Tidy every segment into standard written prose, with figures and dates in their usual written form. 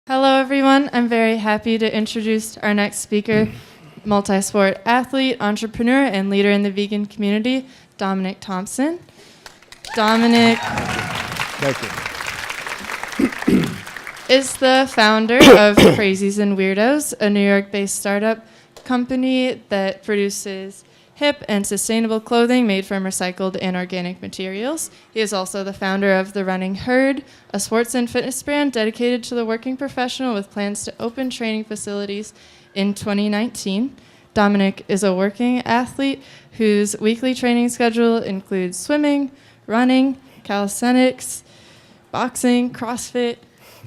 Hello, everyone. I'm very happy to introduce our next speaker, multi-sport athlete, entrepreneur, and leader in the vegan community, Dominick Thompson. Dominick is the founder of Crazies and Weirdos, a New York-based startup company that produces hip and sustainable clothing made from recycled and organic materials. He is also the founder of The Running Herd, a sports and fitness brand dedicated to the working professional with plans to open training facilities in 2019. Dominick is a working athlete whose weekly training schedule includes swimming, running, calisthenics, boxing, CrossFit,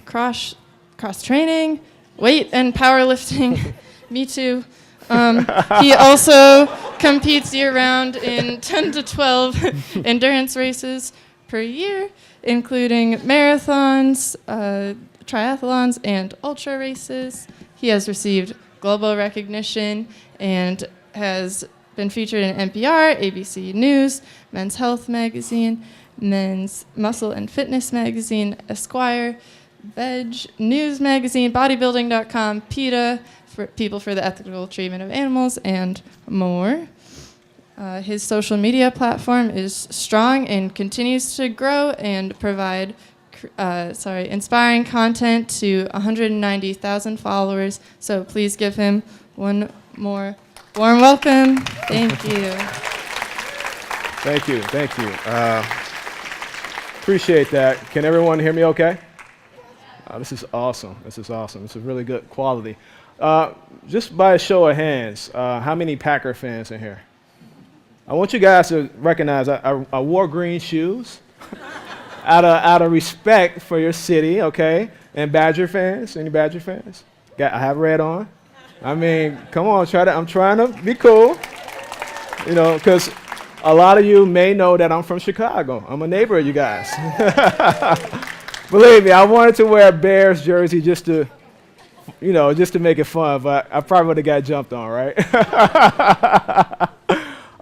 cross-training, weight and powerlifting. Me too. He also competes year-round in 10 to 12 endurance races per year, including marathons, triathlons, and ultra races. He has received global recognition and has been featured in NPR, ABC News, Men's Health Magazine, Men's Muscle and Fitness Magazine, Esquire, Veg News Magazine, Bodybuilding.com, PETA, for People for the Ethical Treatment of Animals, and more. His social media platform is strong and continues to grow and provide inspiring content to 190,000 followers. So please give him one more warm welcome. Thank you. Thank you. Appreciate that. Can everyone hear me okay? This is awesome. This is really good quality. Just by a show of hands, how many Packer fans in here? I want you guys to recognize I wore green shoes out of respect for your city, okay? And Badger fans, any Badger fans? I have red on. I mean, come on, I'm trying to be cool, because a lot of you may know that I'm from Chicago. I'm a neighbor of you guys. Believe me, I wanted to wear a Bears jersey just to make it fun, but I probably would have got jumped on, right?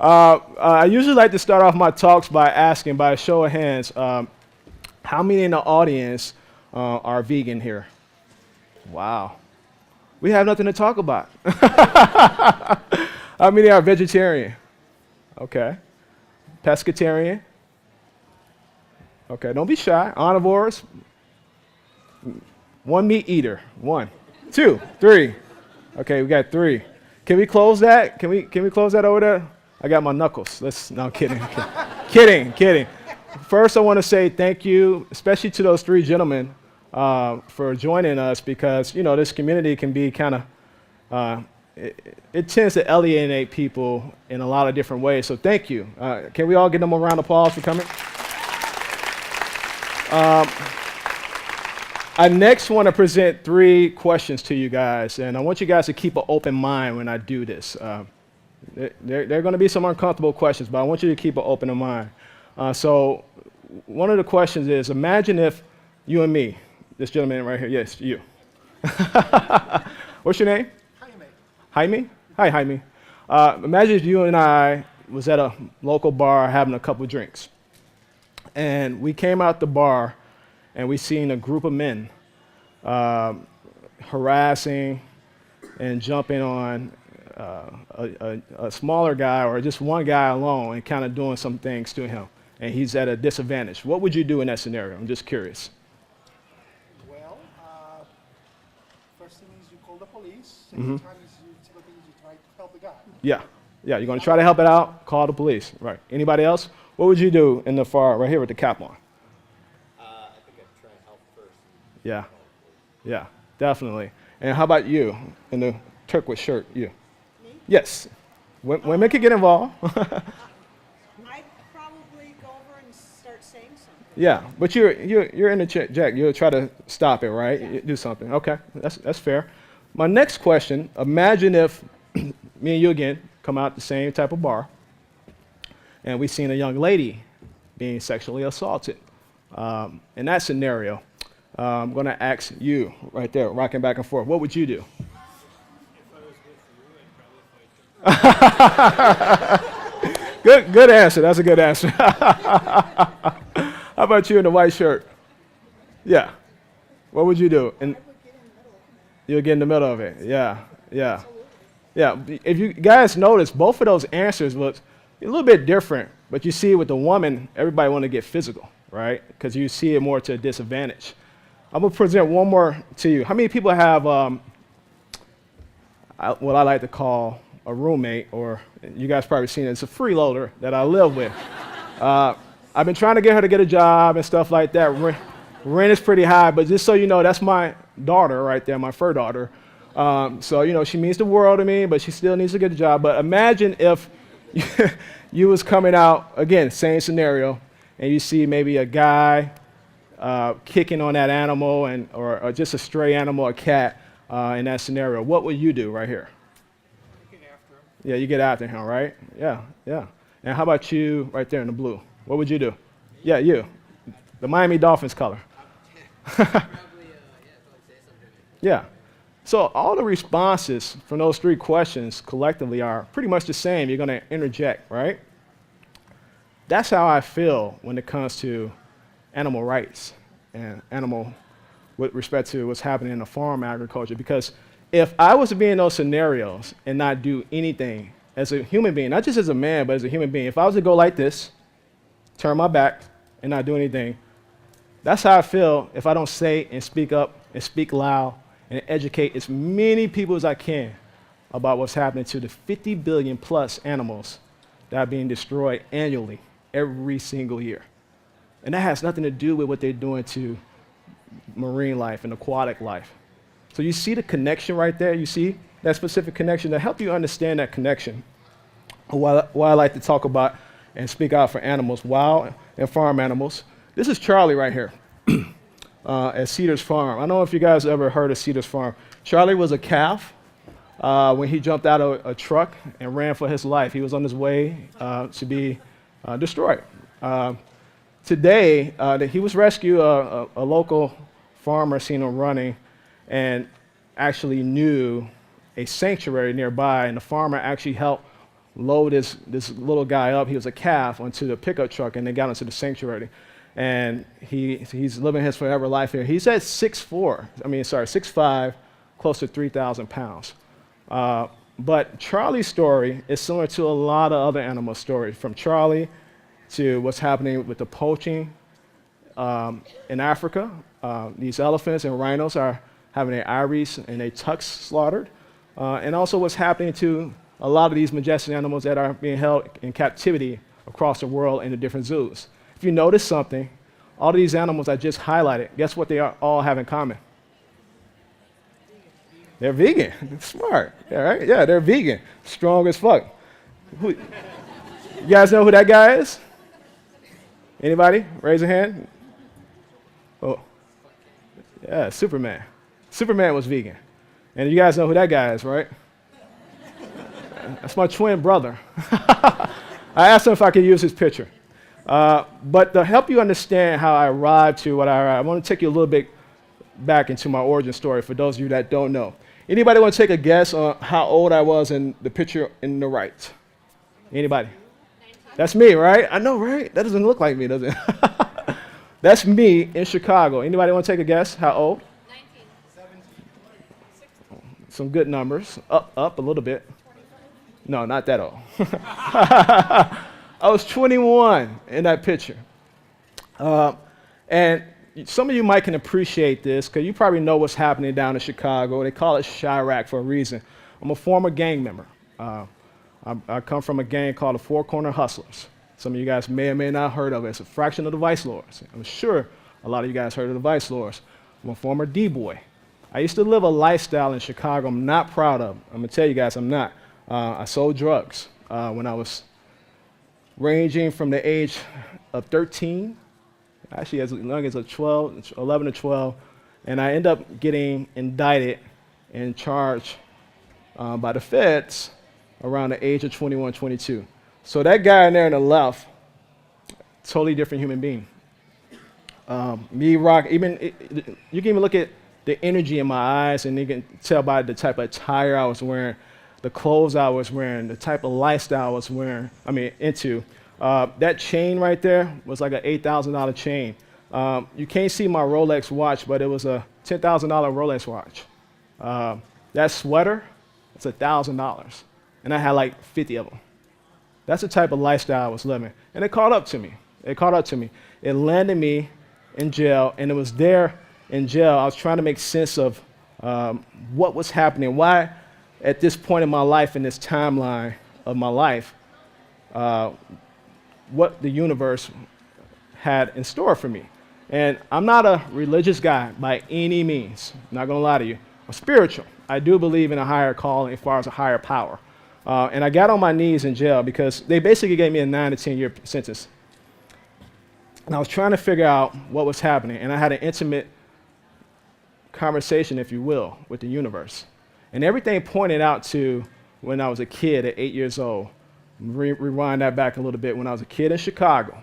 I usually like to start off my talks by asking, by a show of hands, how many in the audience are vegan here? Wow. We have nothing to talk about. How many are vegetarian? Okay. Pescatarian? Okay, don't be shy. Omnivores? One meat eater. 1, 2, 3. Okay, we got 3. Can we close that? Can we close that over there? I got my knuckles. No, I'm kidding. Kidding. First, I want to say thank you, especially to those 3 gentlemen, for joining us, because this community can be kind of it tends to alienate people in a lot of different ways. So thank you. Can we all give them a round of applause for coming? I next want to present 3 questions to you guys, and I want you guys to keep an open mind when I do this. There are going to be some uncomfortable questions, but I want you to keep an open mind. So one of the questions is, imagine if you and me, this gentleman right here, yes, you. What's your name? Jaime? Hi, Jaime. Imagine if you and I was at a local bar having a couple drinks, and we came out the bar and we seen a group of men harassing and jumping on a smaller guy or just one guy alone and kind of doing some things to him, and he's at a disadvantage. What would you do in that scenario? I'm just curious. Well, first thing is you call the police. Second time is you try to help the guy. Yeah, you're going to try to help it out, call the police. Right. Anybody else? What would you do in the far right here with the cap on? I think I'd try and help first. Yeah, definitely. And how about you in the turquoise shirt? You? Me? Yes. Women can get involved. I'd probably go over and start saying something. Yeah, but you're in the Jack. You'll try to stop it, right? You do something. Okay, that's fair. My next question: imagine if me and you again come out the same type of bar, and we seen a young lady being sexually assaulted. In that scenario, I'm going to ask you right there, rocking back and forth. What would you do? Good answer. That's a good answer. How about you in the white shirt? Yeah. What would you do? I would get in You'll get in the middle of it. Yeah, yeah. Yeah, if you guys notice, both of those answers was a little bit different, but you see with the woman, everybody want to get physical, right? Because you see it more to a disadvantage. I'm going to present one more to you. How many people have what I like to call a roommate, or you guys probably seen it, it's a freeloader that I live with. I've been trying to get her to get a job and stuff like that. Rent is pretty high, but just so you know, that's my daughter right there, my fur daughter. So, you know, she means the world to me, but she still needs to get a job. But imagine if you was coming out, again, same scenario, and you see maybe a guy kicking on that animal or just a stray animal, a cat, in that scenario. What would you do right here? Get after him. Yeah, you get after him, right? Yeah, yeah. And how about you right there in the blue? What would you do? Yeah, you. The Miami Dolphins color. Yeah. So all the responses from those three questions collectively are pretty much the same. You're going to interject, right? That's how I feel when it comes to animal rights and animal with respect to what's happening in the farm agriculture. Because if I was to be in those scenarios and not do anything as a human being, not just as a man, but as a human being, if I was to go like this, turn my back and not do anything, that's how I feel if I don't say and speak up and speak loud and educate as many people as I can about what's happening to the 50 billion plus animals that are being destroyed annually every single year. And that has nothing to do with what they're doing to marine life and aquatic life. So you see the connection right there? You see that specific connection? To help you understand that connection, why I like to talk about and speak out for animals, wild and farm animals. This is Charlie right here. At Cedar's Farm. I don't know if you guys ever heard of Cedar's Farm. Charlie was a calf when he jumped out of a truck and ran for his life. He was on his way to be destroyed. Today, he was rescued. A local farmer seen him running and actually knew a sanctuary nearby, and the farmer actually helped load this little guy up. He was a calf onto the pickup truck, and they got into the sanctuary. And he's living his forever life here. He's at 6'5", close to 3,000 pounds. But Charlie's story is similar to a lot of other animal stories, from Charlie to what's happening with the poaching in Africa. These elephants and rhinos are having their iris and their tucks slaughtered. And also what's happening to a lot of these majestic animals that are being held in captivity across the world in the different zoos. If you notice something, all of these animals I just highlighted, guess what they all have in common? They're vegan. Smart. Yeah, right? Yeah, they're vegan. Strong as fuck. You guys know who that guy is? Anybody? Raise a hand. Oh, yeah, Superman. Superman was vegan. And you guys know who that guy is, right? That's my twin brother. I asked him if I could use his picture. But to help you understand how I arrived to what I arrived, I want to take you a little bit back into my origin story for those of you that don't know. Anybody want to take a guess on how old I was in the picture in the right? Anybody? 19. That's me, right? I know, right? That doesn't look like me, does it? That's me in Chicago. Anybody want to take a guess how old? 19. 17. Some good numbers. Up a little bit. 25. No, not that old. I was 21 in that picture. And some of you might can appreciate this because you probably know what's happening down in Chicago. They call it Chirac for a reason. I'm a former gang member. I come from a gang called the Four Corner Hustlers. Some of you guys may or may not have heard of it. It's a fraction of the Vice Lords. I'm sure a lot of you guys heard of the Vice Lords. I'm a former D-boy. I used to live a lifestyle in Chicago I'm not proud of. I'm going to tell you guys I'm not. I sold drugs when I was ranging from the age of 13, actually as young as 11 to 12, and I end up getting indicted and charged by the feds around the age of 21, 22. So that guy in there on the left, totally different human being. You can even look at the energy in my eyes, and you can tell by the type of attire I was wearing, the clothes I was wearing, the type of lifestyle I was into. That chain right there was like an $8,000 chain. You can't see my Rolex watch, but it was a $10,000 Rolex watch. That sweater, it's $1,000. And I had like 50 of them. That's the type of lifestyle I was living. And it caught up to me. It caught up to me. It landed me in jail, and it was there in jail. I was trying to make sense of what was happening, why at this point in my life, in this timeline of my life, what the universe had in store for me. And I'm not a religious guy by any means. I'm not gonna lie to you. I'm spiritual. I do believe in a higher calling as far as a higher power. And I got on my knees in jail because they basically gave me a 9 to 10 year sentence. And I was trying to figure out what was happening. And I had an intimate conversation, if you will, with the universe. And everything pointed out to when I was a kid at 8 years old. Rewind that back a little bit. When I was a kid in Chicago,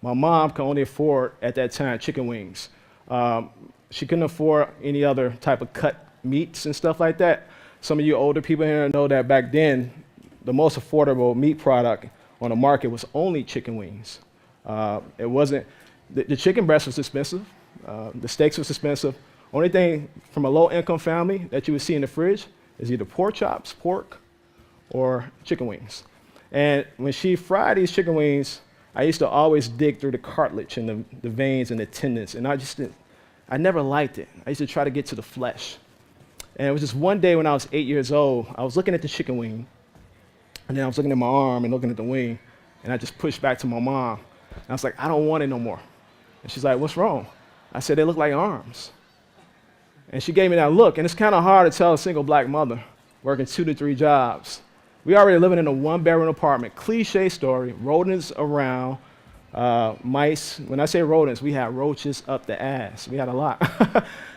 my mom could only afford, at that time, chicken wings. She couldn't afford any other type of cut meats and stuff like that. Some of you older people here know that back then, the most affordable meat product on the market was only chicken wings. It wasn't, the chicken breast was expensive, the steaks was expensive. Only thing from a low-income family that you would see in the fridge is either pork chops, pork, or chicken wings. And when she fried these chicken wings, I used to always dig through the cartilage and the veins and the tendons, and I never liked it. I used to try to get to the flesh. And it was just one day when I was 8 years old, I was looking at the chicken wing, and then I was looking at my arm and looking at the wing, and I just pushed back to my mom. And I was like, I don't want it no more. And she's like, what's wrong? I said, they look like arms. And she gave me that look, and it's kind of hard to tell a single black mother working 2 to 3 jobs. We already living in a 1-bedroom apartment, cliche story, rodents around, mice. When I say rodents, we had roaches up the ass. We had a lot.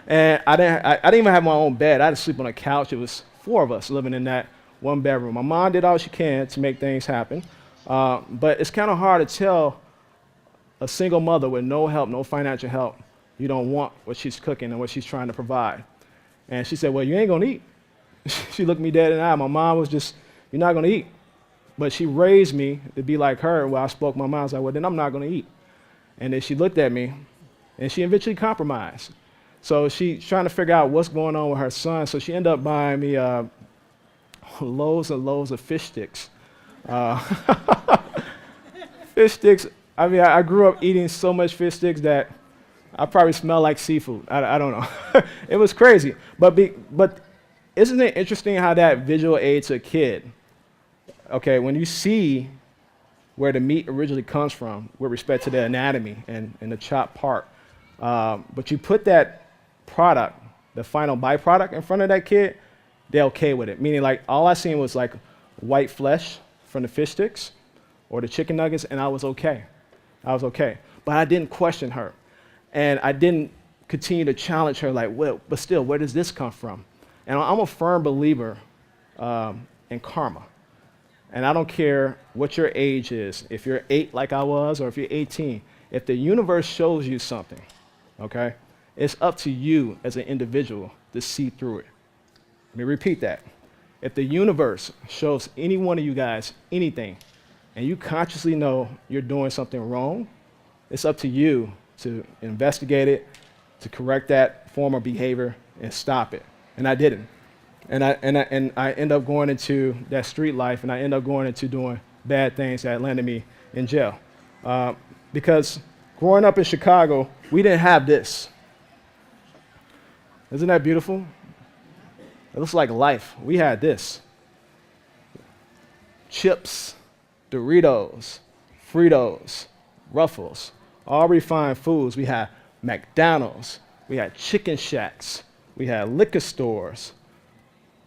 And I didn't even have my own bed. I had to sleep on a couch. It was 4 of us living in that 1 bedroom. My mom did all she can to make things happen. But it's kind of hard to tell a single mother with no help, no financial help, you don't want what she's cooking and what she's trying to provide. And she said, well, you ain't gonna eat. She looked me dead in the eye. My mom was just, you're not gonna eat. But she raised me to be like her. When I spoke my mind, I was like, well, then I'm not gonna eat. And then she looked at me, and she eventually compromised. So she's trying to figure out what's going on with her son. So she ended up buying me loads and loads of fish sticks. Fish sticks, I mean, I grew up eating so much fish sticks that I probably smell like seafood. I don't know. It was crazy. But isn't it interesting how that visual aids a kid? Okay, when you see where the meat originally comes from with respect to the anatomy and the chopped part, but you put that product, the final byproduct in front of that kid, they're okay with it. Meaning like all I seen was like white flesh from the fish sticks or the chicken nuggets, and I was okay. I was okay. But I didn't question her. And I didn't continue to challenge her like, well, but still, where does this come from? And I'm a firm believer in karma. And I don't care what your age is, if you're 8 like I was, or if you're 18. If the universe shows you something, okay, it's up to you as an individual to see through it. Let me repeat that. If the universe shows any one of you guys anything, and you consciously know you're doing something wrong, it's up to you to investigate it, to correct that form of behavior, and stop it. And I didn't. And I end up going into that street life, and I end up going into doing bad things that landed me in jail. Because growing up in Chicago, we didn't have this. Isn't that beautiful? It looks like life. We had this. Chips, Doritos, Fritos, Ruffles, all refined foods. We had McDonald's, we had chicken shacks, we had liquor stores,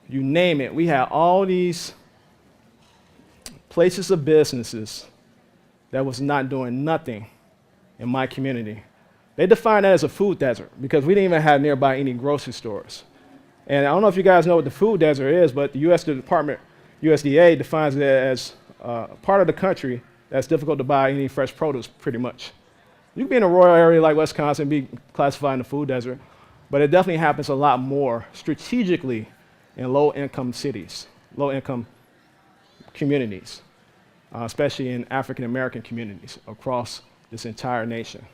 you name it. We had all these places of businesses that was not doing nothing in my community. They defined that as a food desert because we didn't even have nearby any grocery stores. And I don't know if you guys know what the food desert is, but the U.S. Department, USDA, defines it as part of the country that's difficult to buy any fresh produce, pretty much. You can be in a rural area like Wisconsin and be classified in the food desert, but it definitely happens a lot more strategically in low-income cities, low-income communities, especially in African-American communities across this entire nation.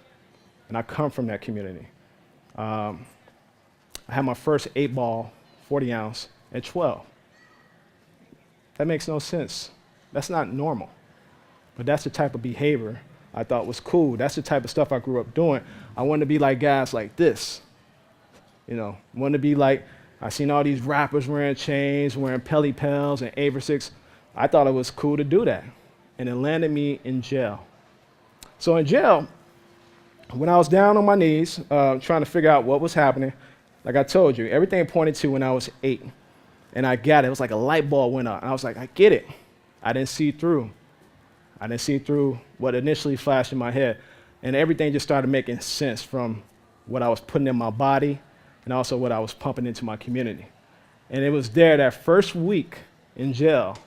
And I come from that community. I had my first 8-ball 40 ounce at 12. That makes no sense. That's not normal. But that's the type of behavior I thought was cool. That's the type of stuff I grew up doing. I wanted to be like guys like this. You know, wanted to be like, I seen all these rappers wearing chains, wearing Pelly Pels and Aversics. I thought it was cool to do that. And it landed me in jail. So in jail, when I was down on my knees, trying to figure out what was happening, like I told you, everything pointed to when I was 8. And I got it. It was like a light bulb went up. And I was like, I get it. I didn't see through. I didn't see through what initially flashed in my head. And everything just started making sense from what I was putting in my body and also what I was pumping into my community. And it was there that first week in jail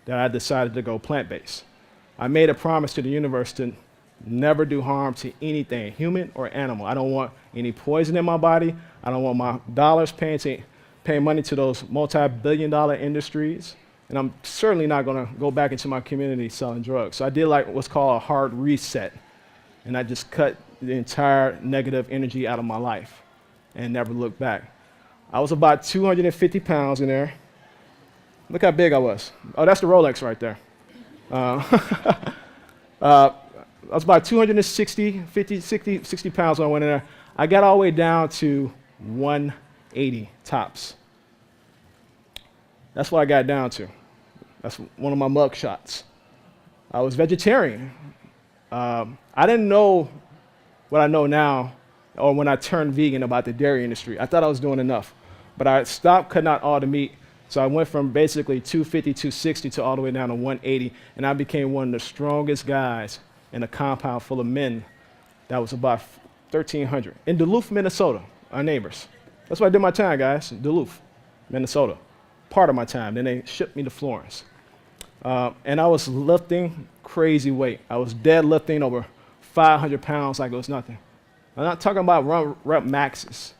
that I decided to go plant-based. I made a promise to the universe to never do harm to anything, human or animal. I don't want any poison in my body. I don't want my dollars paying money to those multi-billion-dollar industries. And I'm certainly not going to go back into my community selling drugs. So I did like what's called a hard reset. And I just cut the entire negative energy out of my life and never looked back. I was about 250 pounds in there. Look how big I was. Oh, that's the Rolex right there. I was about 260 pounds when I went in there. I got all the way down to 180 tops. That's what I got down to. That's one of my mug shots. I was vegetarian. I didn't know what I know now, or when I turned vegan, about the dairy industry. I thought I was doing enough. But I stopped cutting out all the meat. So I went from basically 250, 260 to all the way down to 180. And I became one of the strongest guys in a compound full of men that was about 1,300 in Duluth, Minnesota, our neighbors. That's where I did my time, guys, Duluth, Minnesota. Part of my time. Then they shipped me to Florence. And I was lifting crazy weight. I was deadlifting over 500 pounds like it was nothing. I'm not talking about rep maxes.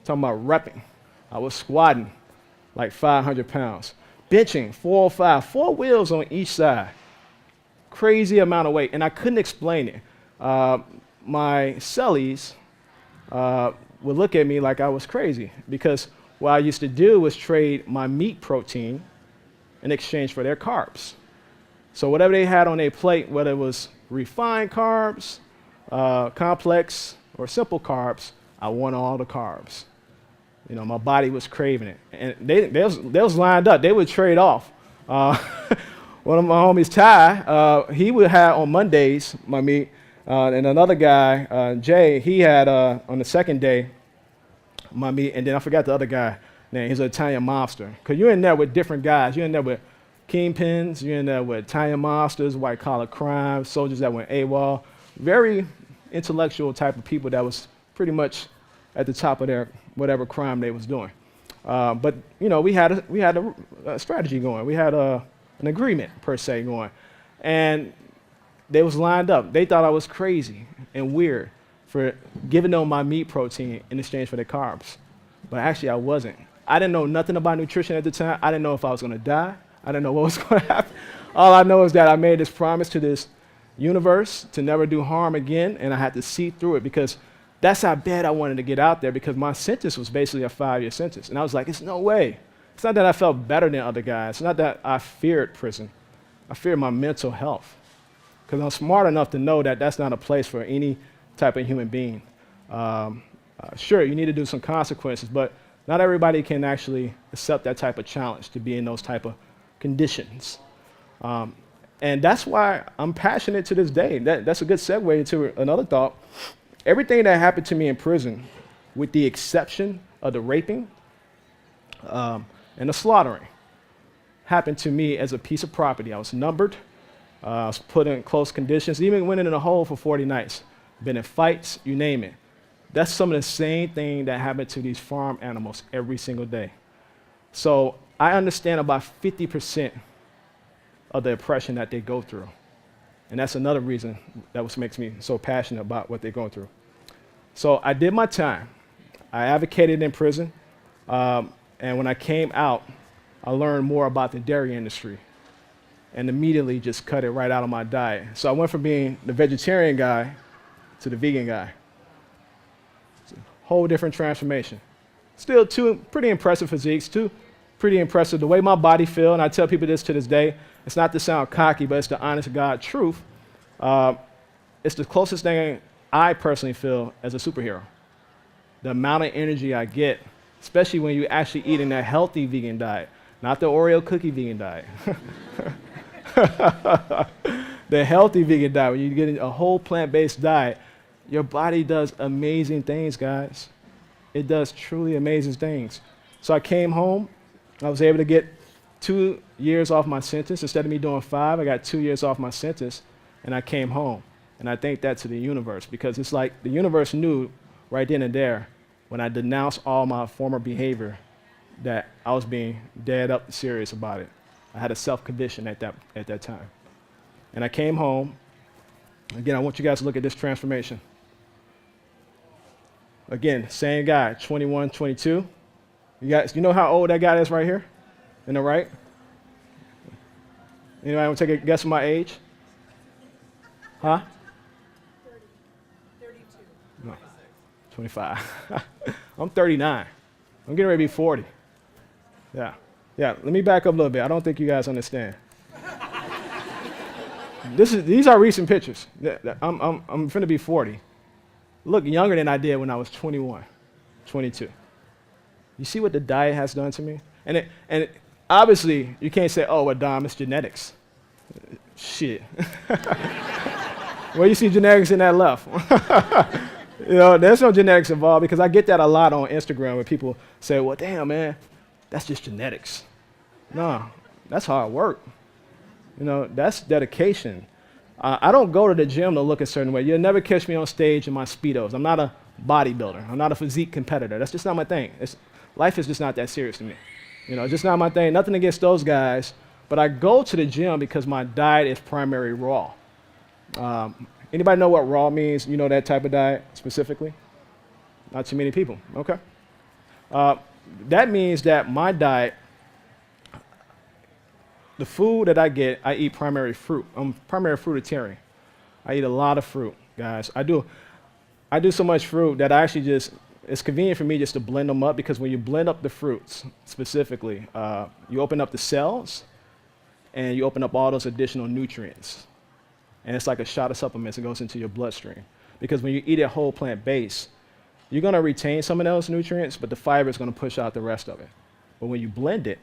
I'm talking about repping. I was squatting like 500 pounds. Benching 405, 4 wheels on each side. Crazy amount of weight. And I couldn't explain it. My cellies would look at me like I was crazy because what I used to do was trade my meat protein in exchange for their carbs. So whatever they had on their plate, whether it was refined carbs, complex, or simple carbs, I want all the carbs. You know, my body was craving it. And they was lined up. They would trade off. One of my homies, Ty, he would have on Mondays my meat. And another guy, Jay, he had on the second day my meat. And then I forgot the other guy. Man, he's an Italian mobster. Because you're in there with different guys. You're in there with kingpins. You're in there with Italian mobsters, white-collar crime, soldiers that went AWOL. Very intellectual type of people that was pretty much at the top of their whatever crime they was doing. But, you know, we had a strategy going. We had an agreement, per se, going. And they was lined up. They thought I was crazy and weird for giving them my meat protein in exchange for their carbs. But actually, I wasn't. I didn't know nothing about nutrition at the time. I didn't know if I was going to die. I didn't know what was going to happen. All I know is that I made this promise to this universe to never do harm again, and I had to see through it because that's how bad I wanted to get out there because my sentence was basically a 5-year sentence. And I was like, it's no way. It's not that I felt better than other guys. It's not that I feared prison. I feared my mental health because I'm smart enough to know that that's not a place for any type of human being. Sure, you need to do some consequences, but not everybody can actually accept that type of challenge to be in those type of conditions. And that's why I'm passionate to this day. That's a good segue into another thought. Everything that happened to me in prison, with the exception of the raping and the slaughtering, happened to me as a piece of property. I was numbered. I was put in close conditions, even went in a hole for 40 nights. Been in fights, you name it. That's some of the same thing that happened to these farm animals every single day. So I understand about 50% of the oppression that they go through. And that's another reason that makes me so passionate about what they're going through. So I did my time. I advocated in prison. And when I came out, I learned more about the dairy industry and immediately just cut it right out of my diet. So I went from being the vegetarian guy to the vegan guy. It's a whole different transformation. still two pretty impressive physiques, two pretty impressive. The way my body feel, and I tell people this to this day, it's not to sound cocky, but it's the honest to God truth. It's the closest thing I personally feel as a superhero. The amount of energy I get, especially when you're actually eating a healthy vegan diet, not the Oreo cookie vegan diet. The healthy vegan diet, when you're getting a whole plant-based diet, your body does amazing things, guys. It does truly amazing things. So I came home. I was able to get 2 years off my sentence. Instead of me doing 5, I got 2 years off my sentence, and I came home. And I thank that to the universe, because it's like the universe knew right then and there when I denounced all my former behavior that I was being dead up serious about it. I had a self-conviction at that time. And I came home. Again, I want you guys to look at this transformation. Again, same guy, 21, 22. You know how old that guy is right here? In the right? Anybody want to take a guess of my age? Huh? 32. No, 25. I'm 39. I'm getting ready to be 40. Yeah. Let me back up a little bit. I don't think you guys understand. These are recent pictures. I'm finna be 40. Look younger than I did when I was 21, 22. You see what the diet has done to me? And obviously, you can't say, oh, well, Dom, it's genetics. Shit. Well, you see genetics in that left. There's no genetics involved, because I get that a lot on Instagram where people say, well, damn, man, that's just genetics. No, that's hard work. That's dedication. I don't go to the gym to look a certain way. You'll never catch me on stage in my Speedos. I'm not a bodybuilder. I'm not a physique competitor. That's just not my thing. Life is just not that serious to me. It's just not my thing. Nothing against those guys. But I go to the gym because my diet is primary raw. Anybody know what raw means? You know that type of diet specifically? Not too many people. Okay. That means that my diet, the food that I get, I eat primary fruit. I'm primary fruitarian. I eat a lot of fruit, guys. I do so much fruit that I actually it's convenient for me just to blend them up, because when you blend up the fruits specifically, you open up the cells and you open up all those additional nutrients. And it's like a shot of supplements that goes into your bloodstream. Because when you eat a whole plant base, you're going to retain some of those nutrients, but the fiber is going to push out the rest of it. But when you blend it,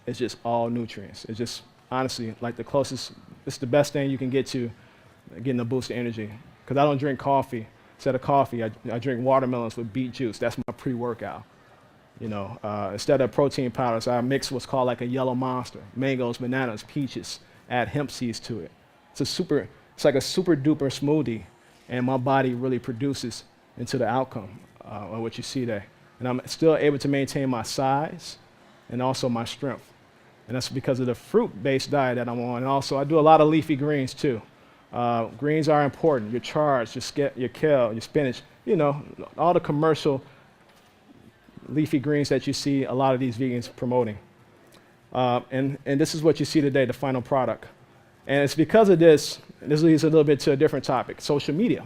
it's just all nutrients. It's just, honestly, like it's the best thing you can get to getting a boost of energy. Because I don't drink coffee. Instead of coffee, I drink watermelons with beet juice. That's my pre-workout. Instead of protein powders, I mix what's called like a yellow monster, mangoes, bananas, peaches, add hemp seeds to it. It's like a super duper smoothie, and my body really produces into the outcome of what you see there. And I'm still able to maintain my size and also my strength. And that's because of the fruit-based diet that I'm on. And also, I do a lot of leafy greens too. Greens are important. Your charge, your kale, your spinach, all the commercial leafy greens that you see a lot of these vegans promoting. And this is what you see today, the final product. And it's because of this leads a little bit to a different topic, social media.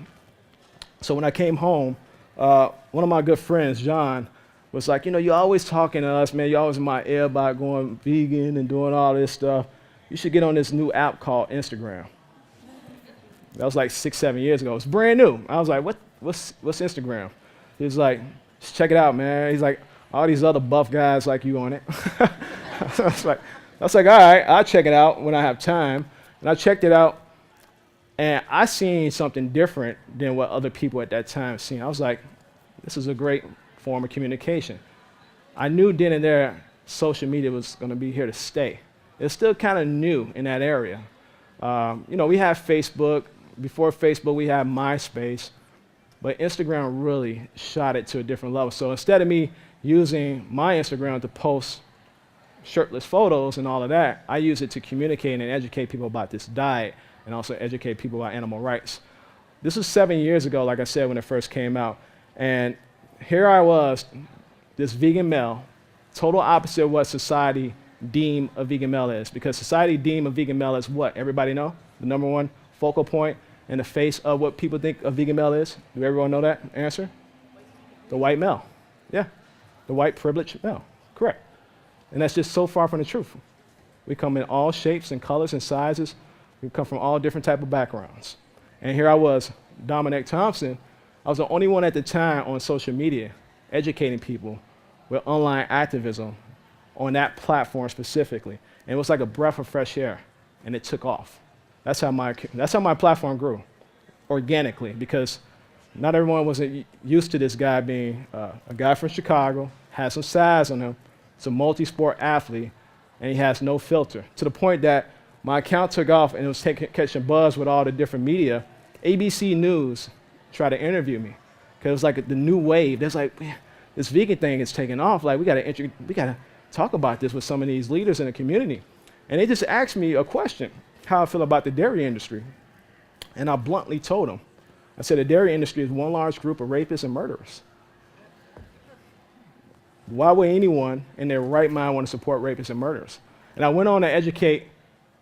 So when I came home, one of my good friends, John, was like, you're always talking to us, man. You're always in my ear about going vegan and doing all this stuff. You should get on this new app called Instagram. That was like 6, 7 years ago. It's brand new. I was like, what's Instagram? He was like, just check it out, man. He's like, all these other buff guys like you on it. I was like, all right, I'll check it out when I have time. And I checked it out, and I seen something different than what other people at that time seen. I was like, this is a great form of communication. I knew then and there social media was going to be here to stay. It's still kind of new in that area. We have Facebook. Before Facebook, we had MySpace. But Instagram really shot it to a different level. So instead of me using my Instagram to post shirtless photos and all of that, I use it to communicate and educate people about this diet and also educate people about animal rights. This was 7 years ago, like I said, when it first came out. And here I was, this vegan male, total opposite of what society deem a vegan male is. Because society deem a vegan male as what? Everybody know? The number one focal point in the face of what people think a vegan male is? Do everyone know that answer? The white male. Yeah. The white privileged male, correct. And that's just so far from the truth. We come in all shapes and colors and sizes. We come from all different type of backgrounds. And here I was, Dominick Thompson. I was the only one at the time on social media educating people with online activism on that platform specifically. And it was like a breath of fresh air, and it took off. That's how my platform grew, organically, because not everyone was used to this guy being a guy from Chicago, has some size on him, he's a multi-sport athlete, and he has no filter. To the point that my account took off and it was catching buzz with all the different media. ABC News tried to interview me, because it was like the new wave. There's like, man, this vegan thing is taking off. Like, we gotta talk about this with some of these leaders in the community. And they just asked me a question, how I feel about the dairy industry. And I bluntly told them, I said, the dairy industry is one large group of rapists and murderers. Why would anyone in their right mind want to support rapists and murderers? And I went on to educate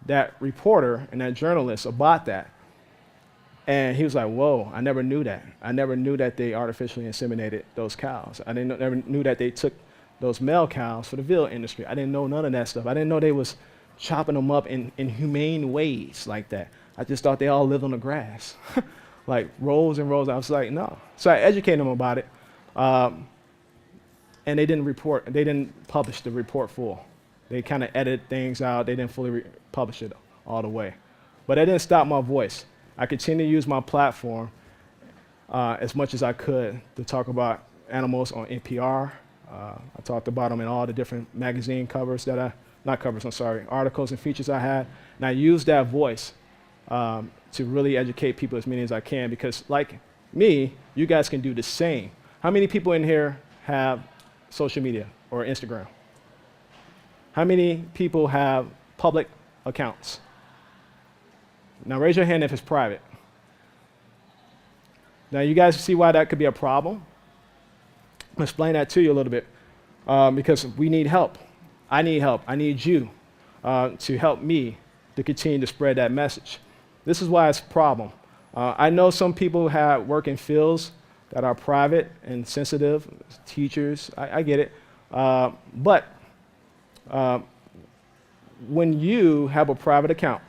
that reporter and that journalist about that. And he was like, whoa, I never knew that. I never knew that they artificially inseminated those cows. I never knew that they took those male cows for the veal industry. I didn't know none of that stuff. I didn't know they was chopping them up in humane ways like that. I just thought they all lived on the grass, like rows and rows. I was like, no. So I educated them about it. And they didn't publish the report full. They kind of edited things out. They didn't fully publish it all the way. But that didn't stop my voice. I continued to use my platform as much as I could to talk about animals on NPR. I talked about them in all the different magazine covers articles and features I had. And I used that voice to really educate people, as many as I can, because like me, you guys can do the same. How many people in here have social media or Instagram? How many people have public accounts? Now raise your hand if it's private. Now you guys see why that could be a problem? I'll explain that to you a little bit, because we need help. I need help. I need you to help me to continue to spread that message. This is why it's a problem. I know some people work in fields that are private and sensitive, teachers, I get it. But when you have a private account,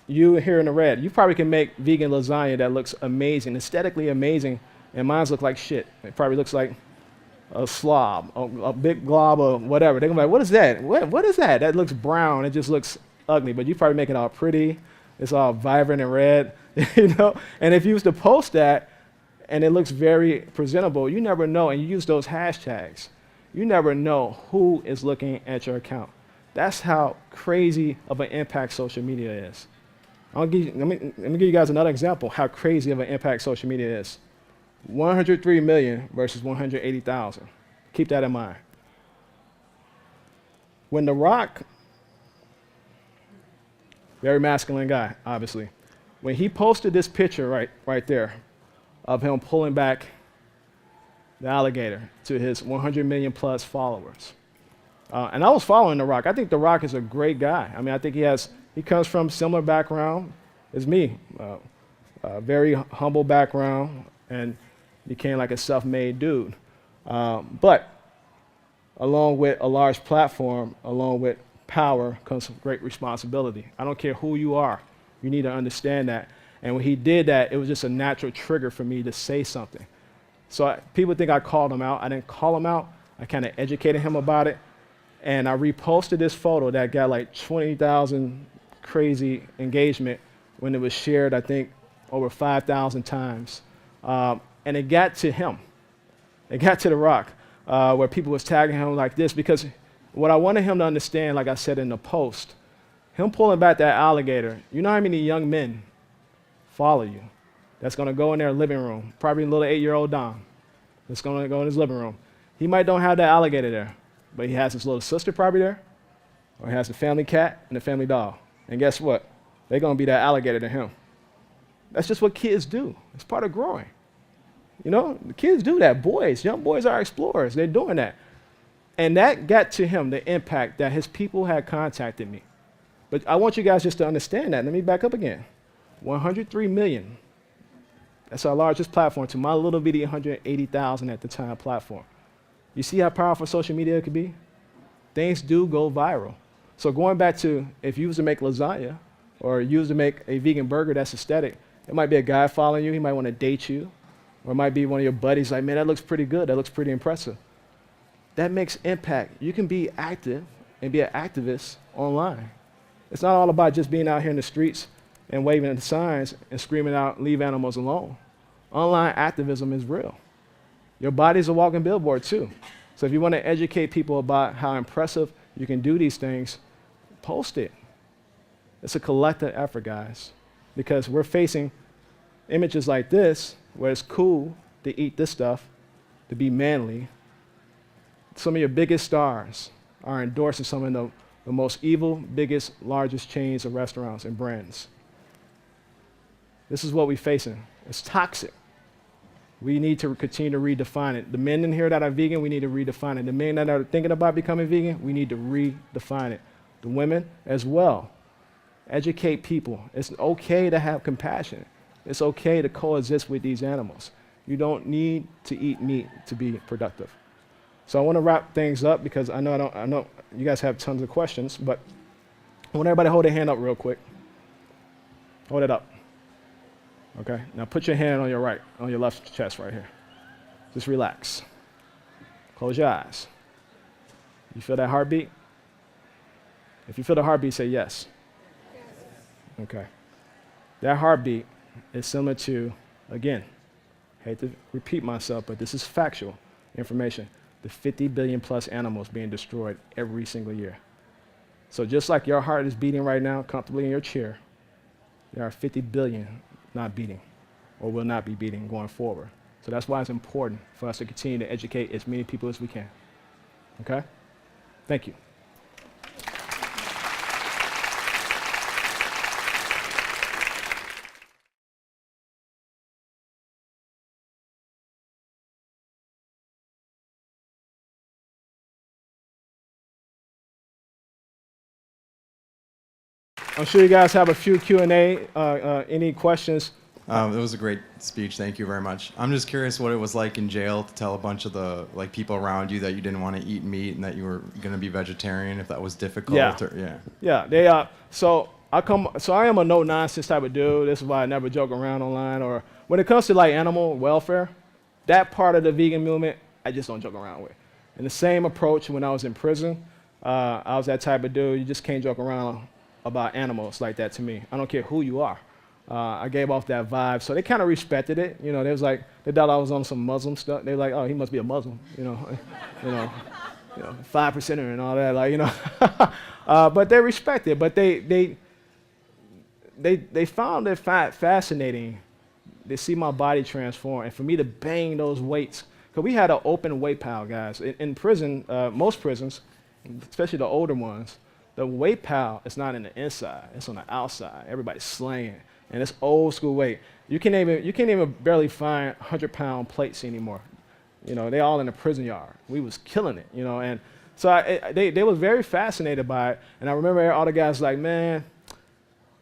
you here in the red, you probably can make vegan lasagna that looks amazing, aesthetically amazing, and mine's look like shit. It probably looks like a slob, a big glob of whatever. They're gonna be like, what is that? What is that? That looks brown. It just looks ugly, but you probably make it all pretty. It's all vibrant and red, you know? And if you was to post that and it looks very presentable, you never know, and you use those hashtags, you never know who is looking at your account. That's how crazy of an impact social media is. Let me give you guys another example how crazy of an impact social media is. 103 million versus 180,000. Keep that in mind. When The Rock, very masculine guy, obviously, when he posted this picture right there of him pulling back the alligator to his 100 million plus followers. And I was following The Rock. I think The Rock is a great guy. I mean, I think he comes from similar background as me, very humble background, and became like a self-made dude. But along with a large platform, along with power, comes great responsibility. I don't care who you are. You need to understand that. And when he did that, it was just a natural trigger for me to say something. So people think I called him out. I didn't call him out. I kind of educated him about it. And I reposted this photo that got like 20,000 crazy engagement when it was shared, I think, over 5,000 times. And it got to him. It got to The Rock, where people was tagging him like this, because what I wanted him to understand, like I said in the post, him pulling back that alligator, you know how many young men follow you that's going to go in their living room, probably a little 8-year-old Dom that's going to go in his living room. He might don't have that alligator there, but he has his little sister probably there, or he has a family cat and a family dog. And guess what? They're going to be that alligator to him. That's just what kids do. It's part of growing. You know, the kids do that. Young boys are explorers. They're doing that. And that got to him, the impact that his people had contacted me. But I want you guys just to understand that. Let me back up again. 103 million. That's our largest platform to my little bitty 180,000 at the time platform. You see how powerful social media could be? Things do go viral. So going back to if you was to make lasagna or you was to make a vegan burger that's aesthetic, it might be a guy following you, he might want to date you, or it might be one of your buddies like, man, that looks pretty good, that looks pretty impressive. That makes impact. You can be active and be an activist online. It's not all about just being out here in the streets and waving at the signs and screaming out, leave animals alone. Online activism is real. Your body's a walking billboard too. So if you want to educate people about how impressive you can do these things, post it. It's a collective effort, guys, because we're facing images like this where it's cool to eat this stuff, to be manly. Some of your biggest stars are endorsing some of the most evil, biggest, largest chains of restaurants and brands. This is what we're facing. It's toxic. We need to continue to redefine it. The men in here that are vegan, we need to redefine it. The men that are thinking about becoming vegan, we need to redefine it. The women as well. Educate people. It's okay to have compassion. It's okay to coexist with these animals. You don't need to eat meat to be productive. So I want to wrap things up because I know you guys have tons of questions, but I want everybody to hold their hand up real quick. Hold it up. Okay, now put your hand on your left chest right here. Just relax. Close your eyes. You feel that heartbeat? If you feel the heartbeat, say yes. Yes. Okay. That heartbeat is similar to, again, hate to repeat myself, but this is factual information, the 50 billion plus animals being destroyed every single year. So just like your heart is beating right now comfortably in your chair, there are 50 billion not beating or will not be beating going forward. So that's why it's important for us to continue to educate as many people as we can. Okay? Thank you. I'm sure you guys have a few Q&A. Any questions? It was a great speech. Thank you very much. I'm just curious what it was like in jail to tell a bunch of the people around you that you didn't want to eat meat and that you were going to be vegetarian. If that was difficult. Yeah. They So I am a no nonsense type of dude. This is why I never joke around online. Or when it comes to like animal welfare, that part of the vegan movement, I just don't joke around with. And the same approach when I was in prison, I was that type of dude. You just can't joke around about animals like that to me. I don't care who you are. I gave off that vibe, so they kind of respected it. You know, they was like, they thought I was on some Muslim stuff. They were like, oh, he must be a Muslim. You know, 5%er and all that. Like, you know, but they respect it. But they found it fascinating. They see my body transform, and for me to bang those weights, because we had an open weight pile, guys. In prison, most prisons, especially the older ones, the weight pile is not in the inside; it's on the outside. Everybody's slaying, and it's old school weight. You can't even barely find 100-pound plates anymore. You know, they all in the prison yard. We was killing it, you know, and so they was very fascinated by it. And I remember all the guys like, man,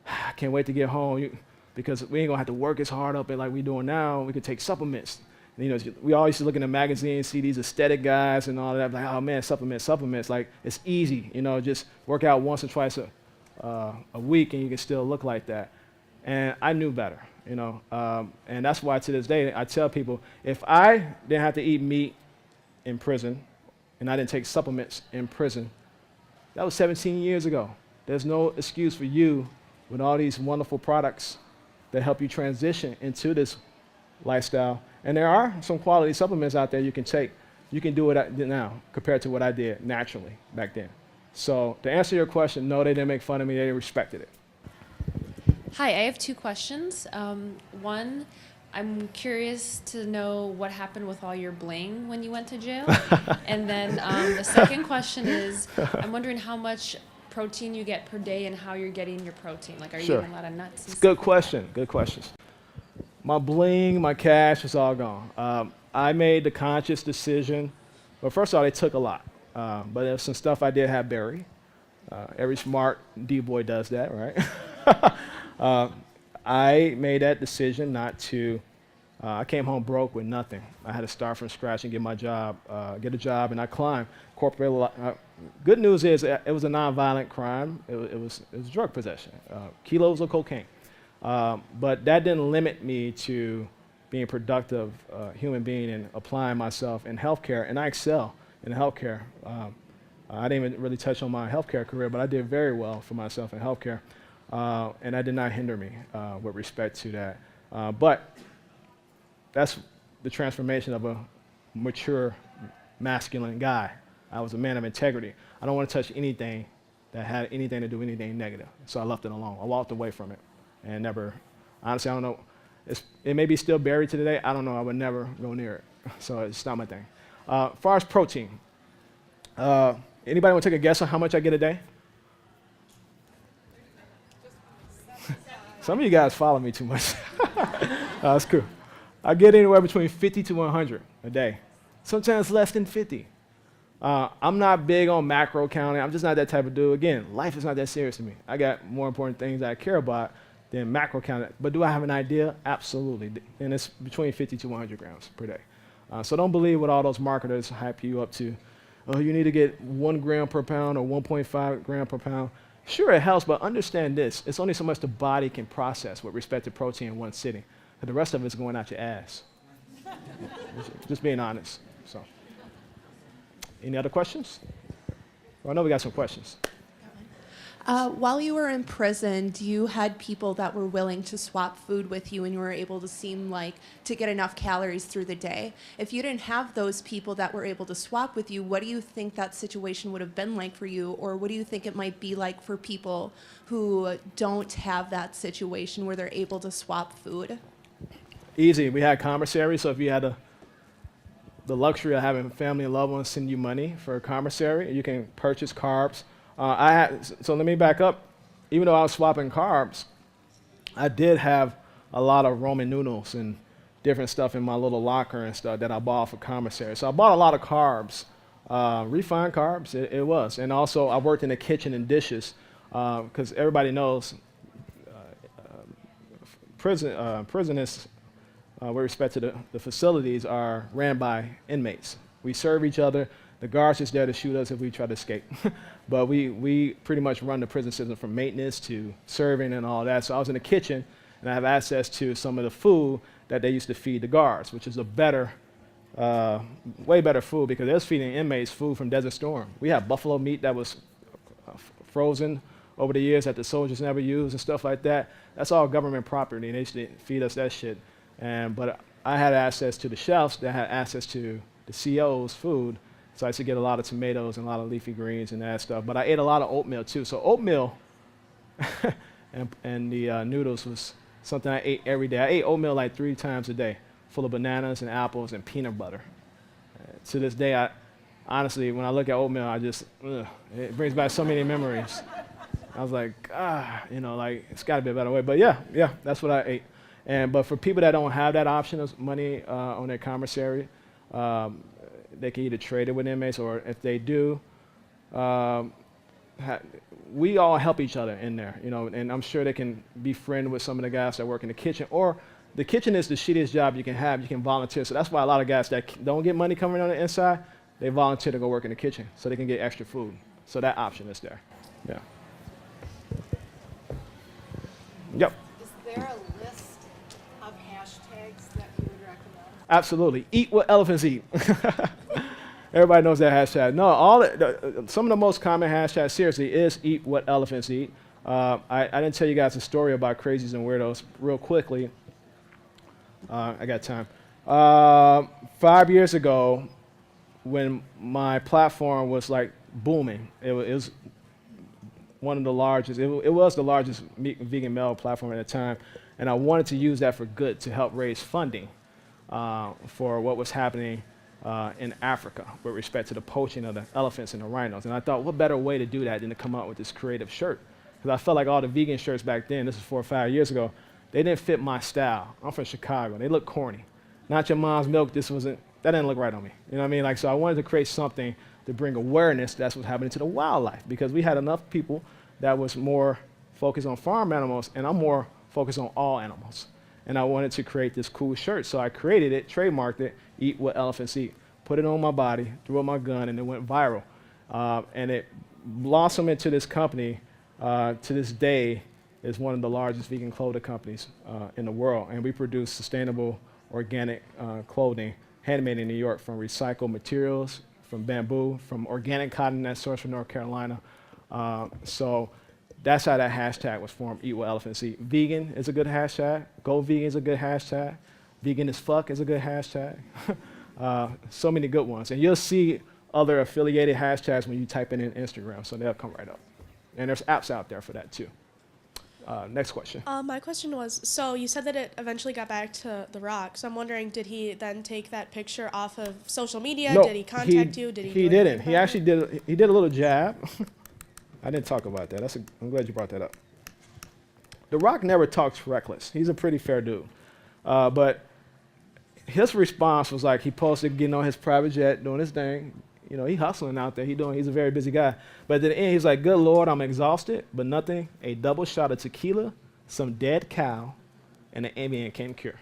I can't wait to get home because we ain't gonna have to work as hard up like we doing now. We could take supplements. And, you know, we all used to look in the magazines, see these aesthetic guys and all that. Like, oh man, supplements. Like, it's easy, you know, just work out once or twice a week and you can still look like that. And I knew better, you know, and that's why to this day I tell people, if I didn't have to eat meat in prison and I didn't take supplements in prison, that was 17 years ago. There's no excuse for you with all these wonderful products that help you transition into this lifestyle. And there are some quality supplements out there you can take. You can do it now compared to what I did naturally back then. So to answer your question, no, they didn't make fun of me. They respected it. Hi, I have two questions. One, I'm curious to know what happened with all your bling when you went to jail. And then the second question is, I'm wondering how much protein you get per day and how you're getting your protein. Like, are you eating a lot of nuts? It's a good question. Good questions. My bling, my cash is all gone. I made the conscious decision. Well, first of all, they took a lot. But there's some stuff I did have buried. Every smart D-boy does that, right? I made that decision not to I came home broke with nothing. I had to start from scratch and get a job, and I climbed corporate. Good news is it was a nonviolent crime. It was drug possession, kilos of cocaine. But that didn't limit me to being a productive human being and applying myself in healthcare, and I excel in healthcare. I didn't even really touch on my healthcare career, but I did very well for myself in healthcare, and that did not hinder me with respect to that. But that's the transformation of a mature, masculine guy. I was a man of integrity. I don't want to touch anything that had anything to do with anything negative, so I left it alone. I walked away from it and never, honestly, I don't know. It may be still buried to today. I don't know. I would never go near it, so it's not my thing. As far as protein, anybody want to take a guess on how much I get a day? Some of you guys follow me too much. That's cool. I get anywhere between 50 to 100 a day, sometimes less than 50. I'm not big on macro counting. I'm just not that type of dude. Again, life is not that serious to me. I got more important things I care about than macro counting. But do I have an idea? Absolutely. And it's between 50 to 100 grams per day. So don't believe what all those marketers hype you up to. Oh, you need to get 1 gram per pound or 1.5 gram per pound. Sure, it helps, but understand this. It's only so much the body can process with respect to protein in one sitting. The rest of it's going out your ass. Just being honest. So, any other questions? Well, I know we got some questions. While you were in prison, you had people that were willing to swap food with you, and you were able to seem like to get enough calories through the day. If you didn't have those people that were able to swap with you, what do you think that situation would have been like for you, or what do you think it might be like for people who don't have that situation where they're able to swap food? Easy. We had commissary, so if you had the luxury of having family and loved ones send you money for a commissary, you can purchase carbs. So let me back up. Even though I was swapping carbs, I did have a lot of Roman noodles and different stuff in my little locker and stuff that I bought for commissary. So I bought a lot of carbs, refined carbs, it was. And also I worked in the kitchen and dishes, because everybody knows prisoners, with respect to the facilities, are ran by inmates. We serve each other. The guards just there to shoot us if we try to escape. But we pretty much run the prison system from maintenance to serving and all that. So I was in the kitchen, and I have access to some of the food that they used to feed the guards, which is a better, way better food, because they was feeding inmates food from Desert Storm. We had buffalo meat that was frozen over the years that the soldiers never used and stuff like that. That's all government property, and they used to feed us that shit. But I had access to the shelves that had access to the CO's food. So I used to get a lot of tomatoes and a lot of leafy greens and that stuff. But I ate a lot of oatmeal too. So oatmeal and the noodles was something I ate every day. I ate oatmeal like 3 times a day, full of bananas and apples and peanut butter. To this day, honestly, when I look at oatmeal, it brings back so many memories. I was like, like it's got to be a better way. But yeah, that's what I ate. But for people that don't have that option of money on their commissary, they can either trade it with inmates, or if they do, we all help each other in there, and I'm sure they can be friends with some of the guys that work in the kitchen, or the kitchen is the shittiest job you can have. You can volunteer. So that's why a lot of guys that don't get money coming on the inside, they volunteer to go work in the kitchen so they can get extra food. So that option is there. Yeah. Yep. Is there a list of hashtags that you would recommend? Absolutely. Eat what elephants eat. Everybody knows that hashtag. No, some of the most common hashtags, seriously, is eat what elephants eat. I didn't tell you guys a story about crazies and weirdos real quickly. I got time. 5 years ago, when my platform was like booming, it was one of the largest, it was the largest vegan male platform at the time, and I wanted to use that for good to help raise funding for what was happening in Africa with respect to the poaching of the elephants and the rhinos. And I thought, what better way to do that than to come out with this creative shirt? Because I felt like all the vegan shirts back then, this is 4 or 5 years ago, they didn't fit my style. I'm from Chicago. They look corny. Not your mom's milk, that didn't look right on me. You know what I mean? So I wanted to create something to bring awareness that's what's happening to the wildlife, because we had enough people that was more focused on farm animals, and I'm more focused on all animals. and I wanted to create this cool shirt. So I created it, trademarked it, Eat What Elephants Eat, put it on my body, threw up my gun, and it went viral. And it blossomed into this company. To this day, is one of the largest vegan clothing companies in the world. And we produce sustainable, organic clothing, handmade in New York from recycled materials, from bamboo, from organic cotton that's sourced from North Carolina. So that's how that hashtag was formed, Eat What Elephants Eat. Vegan is a good hashtag. Go vegan is a good hashtag. Vegan as fuck is a good hashtag. So many good ones. And you'll see other affiliated hashtags when you type it in Instagram, so they'll come right up. And there's apps out there for that too. Next question. My question was, so you said that it eventually got back to The Rock. So I'm wondering, did he then take that picture off of social media? No, did he contact you? Did he do didn't. anything He about actually it? did a little jab. I didn't talk about that. I'm glad you brought that up. The Rock never talks reckless. He's a pretty fair dude. But his response was like he posted getting on his private jet, doing his thing. You know, he hustling out there. He's a very busy guy. But at the end, he's like, good Lord, I'm exhausted, but nothing, a double shot of tequila, some dead cow, and an Ambien can cure.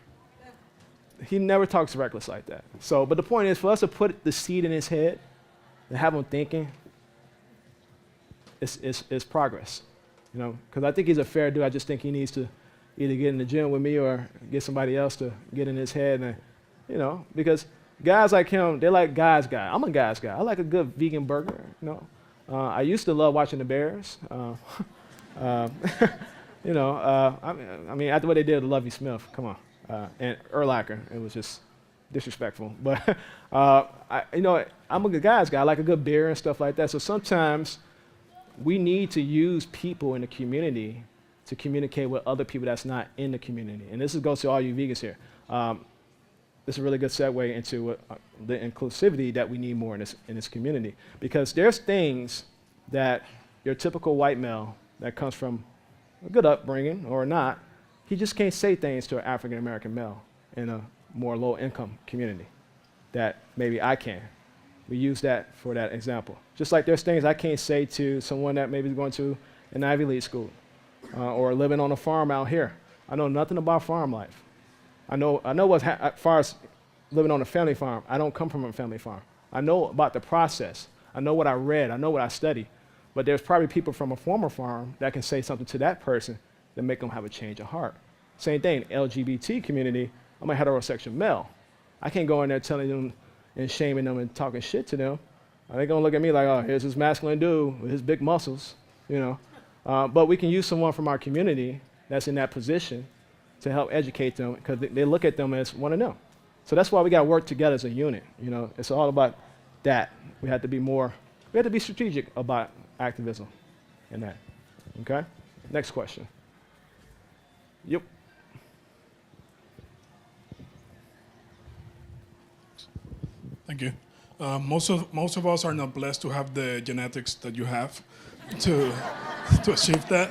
He never talks reckless like that. So, but the point is for us to put the seed in his head and have him thinking, it's progress. You know, because I think he's a fair dude. I just think he needs to either get in the gym with me or get somebody else to get in his head. And, you know, because guys like him, they're like guys guy. I'm a guys guy. I like a good vegan burger, you know. I used to love watching the Bears. You know, I mean, after what they did to Lovie Smith, come on. And Urlacher, it was just disrespectful. But, you know, I'm a good guys guy. I like a good beer and stuff like that. So sometimes we need to use people in the community to communicate with other people that's not in the community. And this goes to all you vegans here. This is a really good segue into the inclusivity that we need more in this community. Because there's things that your typical white male that comes from a good upbringing or not, he just can't say things to an African American male in a more low income community that maybe I can. We use that for that example. Just like there's things I can't say to someone that maybe is going to an Ivy League school or living on a farm out here. I know nothing about farm life. I know what's as far as living on a family farm. I don't come from a family farm. I know about the process. I know what I read. I know what I study. But there's probably people from a former farm that can say something to that person that make them have a change of heart. Same thing, LGBT community. I'm a heterosexual male. I can't go in there telling them and shaming them and talking shit to them. They're gonna look at me like, oh, here's this masculine dude with his big muscles, you know. But we can use someone from our community that's in that position to help educate them because they look at them as one of them. So that's why we gotta work together as a unit. You know, it's all about that. We have to be strategic about activism and that. Okay? Next question. Yep. Thank you. Most of us are not blessed to have the genetics that you have to achieve that.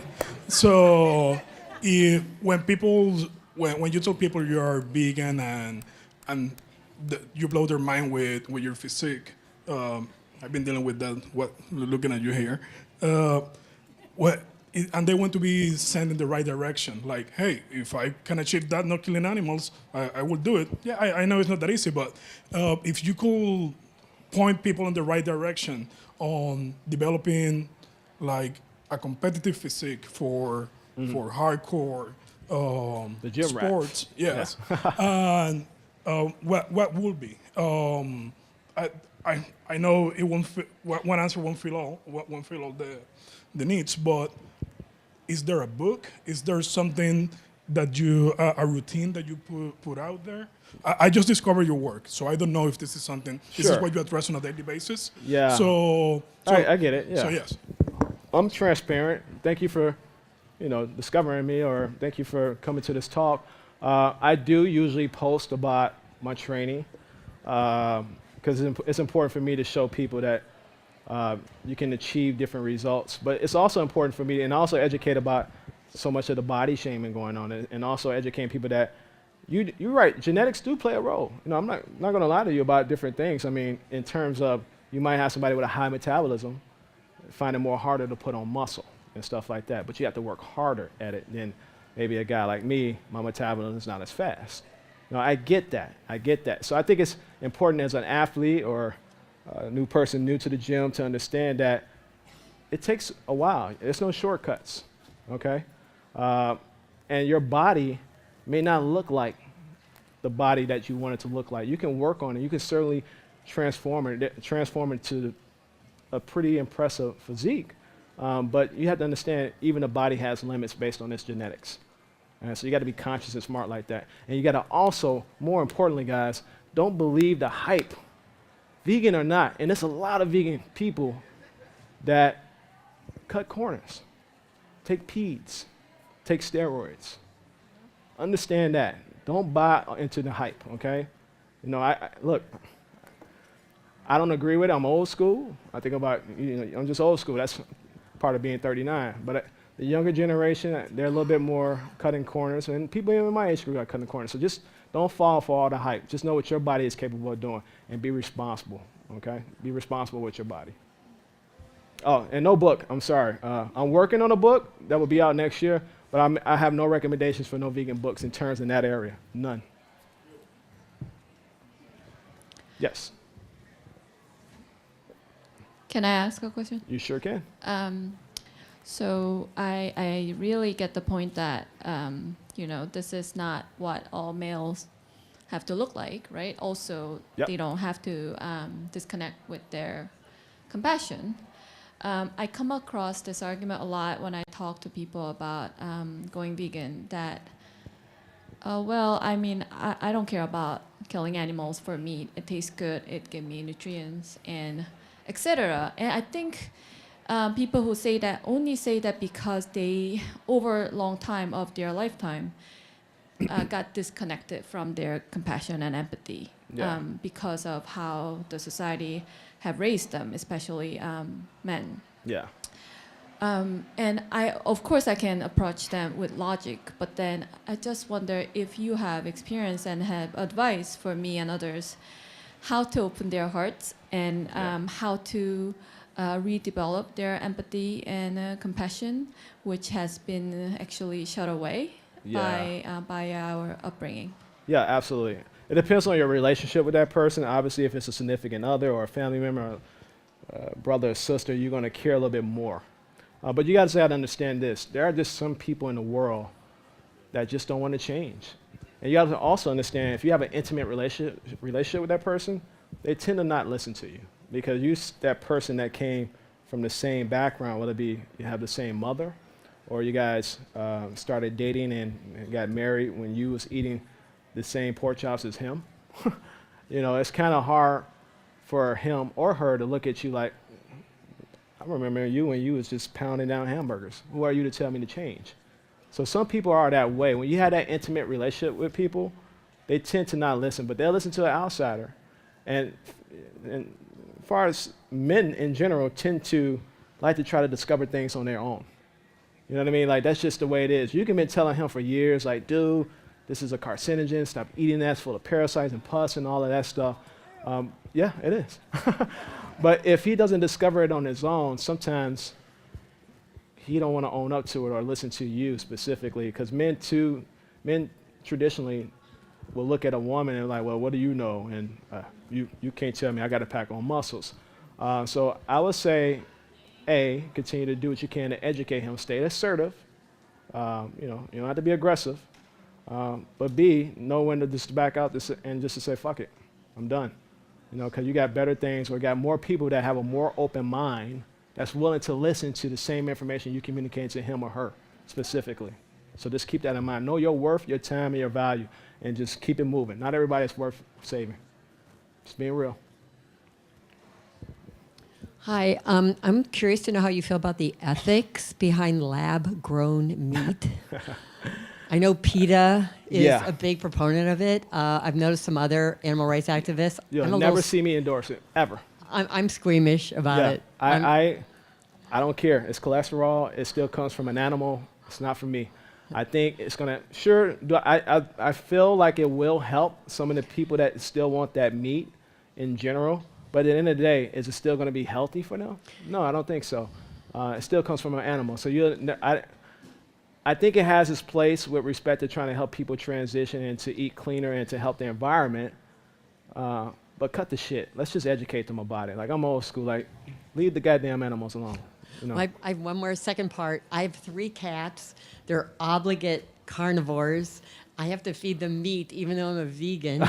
So when you tell people you are vegan and you blow their mind with your physique, I've been dealing with that. Looking at you here, and they want to be sent in the right direction. Like, hey, if I can achieve that, not killing animals, I will do it. Yeah, I know it's not that easy, but if you could point people in the right direction on developing like a competitive physique for hardcore the gym sports, rats. yes. Yeah. And what would be? I know it won't one answer won't fill all the needs, but is there a book? Is there something that a routine that you put out there? I just discovered your work, so I don't know if this is something. This is what you address on a daily basis. Yeah. So I get it. Yeah. So yes. I'm transparent. Thank you for, discovering me, or thank you for coming to this talk. I do usually post about my training because it's important for me to show people that you can achieve different results. But it's also important for me and also educate about so much of the body shaming going on, and also educating people that you're right, genetics do play a role. I'm not going to lie to you about different things. I mean, in terms of you might have somebody with a high metabolism, find it more harder to put on muscle and stuff like that. But you have to work harder at it than maybe a guy like me, my metabolism is not as fast. You know, I get that. I get that. So I think it's important as an athlete or a new person new to the gym to understand that it takes a while. There's no shortcuts, okay? And your body may not look like the body that you want it to look like. You can work on it. You can certainly transform it to a pretty impressive physique. But you have to understand even the body has limits based on its genetics. And so you got to be conscious and smart like that. And you got to also, more importantly, guys, don't believe the hype, vegan or not. And there's a lot of vegan people that cut corners, take peds, take steroids. Understand that. Don't buy into the hype, okay? You know, look, I don't agree with it. I'm old school. I think about, you know, I'm just old school. That's part of being 39. But the younger generation, they're a little bit more cutting corners, and people in my age group are cutting corners. So just don't fall for all the hype. Just know what your body is capable of doing, and be responsible, okay? Be responsible with your body. Oh, and no book. I'm sorry. I'm working on a book that will be out next year, but I have no recommendations for no vegan books in terms in that area. None. Yes. Can I ask a question? You sure can. So I really get the point that, you know, this is not what all males have to look like, right? Also, Yep. they don't have to disconnect with their compassion. I come across this argument a lot when I talk to people about going vegan, that, well, I mean, I don't care about killing animals for meat. It tastes good. It gives me nutrients, and etc. And I think people who say that only say that because they, over a long time of their lifetime, got disconnected from their compassion and empathy, because of how the society have raised them, especially men. Yeah. And of course, I can approach them with logic, but then I just wonder if you have experience and have advice for me and others, how to open their hearts and how to redevelop their empathy and compassion, which has been actually shut away by our upbringing. Yeah, absolutely. It depends on your relationship with that person. Obviously, if it's a significant other or a family member, or brother or sister, you're going to care a little bit more. But you guys got to understand this. There are just some people in the world that just don't want to change. And you got to also understand, if you have an intimate relationship with that person, they tend to not listen to you, because you that person that came from the same background, whether it be you have the same mother, or you guys started dating and got married when you was eating the same pork chops as him. You know, it's kind of hard for him or her to look at you like, I remember you when you was just pounding down hamburgers. Who are you to tell me to change? So some people are that way. When you have that intimate relationship with people, they tend to not listen, but they'll listen to an outsider. And as far as men in general tend to like to try to discover things on their own. You know what I mean? Like, that's just the way it is. You can be telling him for years, like, dude, this is a carcinogen, stop eating that, it's full of parasites and pus and all of that stuff. Yeah, it is. But if he doesn't discover it on his own, sometimes he don't want to own up to it or listen to you specifically, because men traditionally will look at a woman and like, well, what do you know? And you can't tell me, I got to pack on muscles. So I would say, A, continue to do what you can to educate him, stay assertive. You know, you don't have to be aggressive. But B, know when to just back out and just to say, fuck it, I'm done. You know, because you got better things, or got more people that have a more open mind that's willing to listen to the same information you communicate to him or her specifically. So just keep that in mind. Know your worth, your time, and your value, and just keep it moving. Not everybody is worth saving. Just being real. Hi, I'm curious to know how you feel about the ethics behind lab-grown meat. I know PETA is a big proponent of it. I've noticed some other animal rights activists. You'll never see me endorse it, ever. I'm squeamish about it. I don't care. It's cholesterol. It still comes from an animal. It's not from me. I think it's going to, I feel like it will help some of the people that still want that meat in general. But at the end of the day, is it still going to be healthy for them? No, I don't think so. It still comes from an animal. So I think it has its place with respect to trying to help people transition and to eat cleaner and to help the environment. But cut the shit. Let's just educate them about it. Like, I'm old school. Like, leave the goddamn animals alone. You know? I have one more second part. I have 3 cats. They're obligate carnivores. I have to feed them meat, even though I'm a vegan.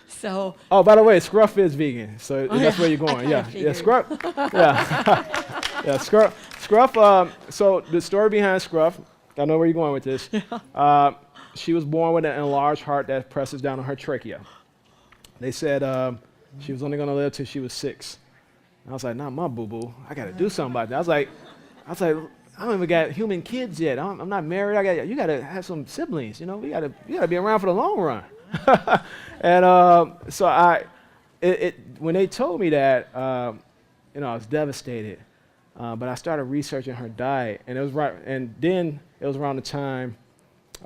So. Oh, by the way, Scruff is vegan, so that's where you're going. Yeah, Scruff. Yeah, yeah, Scruff. So the story behind Scruff, I know where you're going with this. She was born with an enlarged heart that presses down on her trachea. They said she was only going to live till she was 6. I was like, not my boo-boo. I got to do something about that. I was like, I don't even got human kids yet. I'm not married. You got to have some siblings. You know, you got to be around for the long run. And so when they told me that, I was devastated. But I started researching her diet, and then it was around the time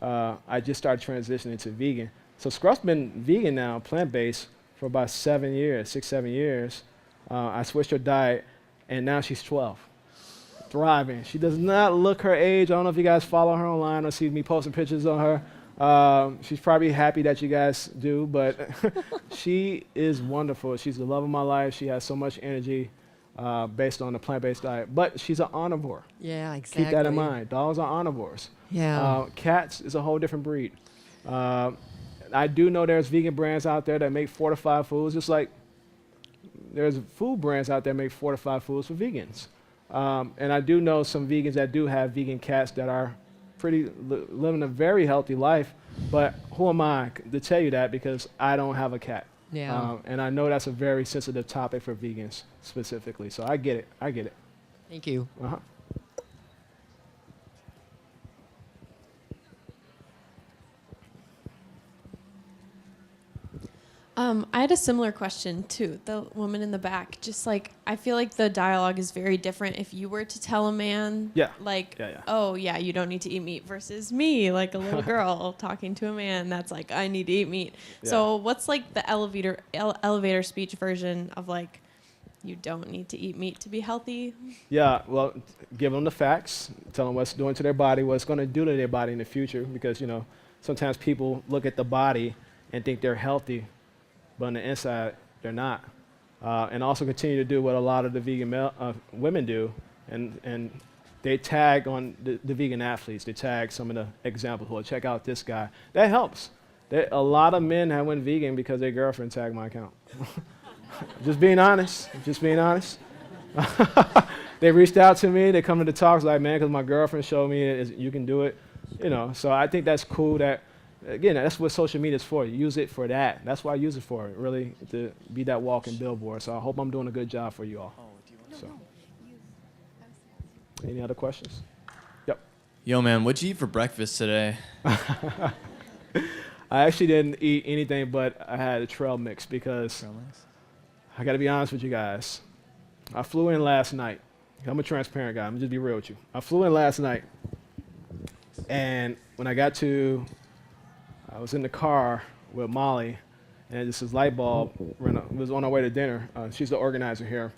I just started transitioning to vegan. So Scruff's been vegan now, plant-based, for about 7 years, 6, 7 years. I switched her diet, and now she's 12, thriving. She does not look her age. I don't know if you guys follow her online or see me posting pictures on her. She's probably happy that you guys do, but she is wonderful. She's the love of my life. She has so much energy based on the plant-based diet. But she's an omnivore. Yeah, exactly. Keep that in mind. Dogs are omnivores. Yeah. Cats is a whole different breed. I do know there's vegan brands out there that make fortified foods, just like there's food brands out there that make fortified foods for vegans. And I do know some vegans that do have vegan cats that are living a very healthy life, but who am I to tell you that, because I don't have a cat. Yeah. And I know that's a very sensitive topic for vegans specifically, so I get it. Thank you. Uh-huh. I had a similar question to the woman in the back. Just like, I feel like the dialogue is very different if you were to tell a man, oh yeah, you don't need to eat meat, versus me, like a little girl talking to a man that's like, I need to eat meat. Yeah. So what's like the elevator speech version of like, you don't need to eat meat to be healthy? Yeah, well, give them the facts, tell them what's doing to their body, what it's going to do to their body in the future, because sometimes people look at the body and think they're healthy, but on the inside, they're not. And also continue to do what a lot of the vegan women do, and they tag on the vegan athletes. They tag some of the examples. Well, check out this guy. That helps. A lot of men have went vegan because their girlfriend tagged my account. Just being honest. They reached out to me. They come to the talks like, man, because my girlfriend showed me you can do it. So I think that's cool that, again, that's what social media is for. You use it for that. That's what I use it for, really, to be that walking billboard. So I hope I'm doing a good job for you all. Any other questions? Yep. Yo, man, what'd you eat for breakfast today? I actually didn't eat anything, but I had a trail mix because I got to be honest with you guys. I flew in last night. I'm a transparent guy. I'm going to just be real with you. I flew in last night, and when I I was in the car with Molly, and this light bulb was on our way to dinner. She's the organizer here.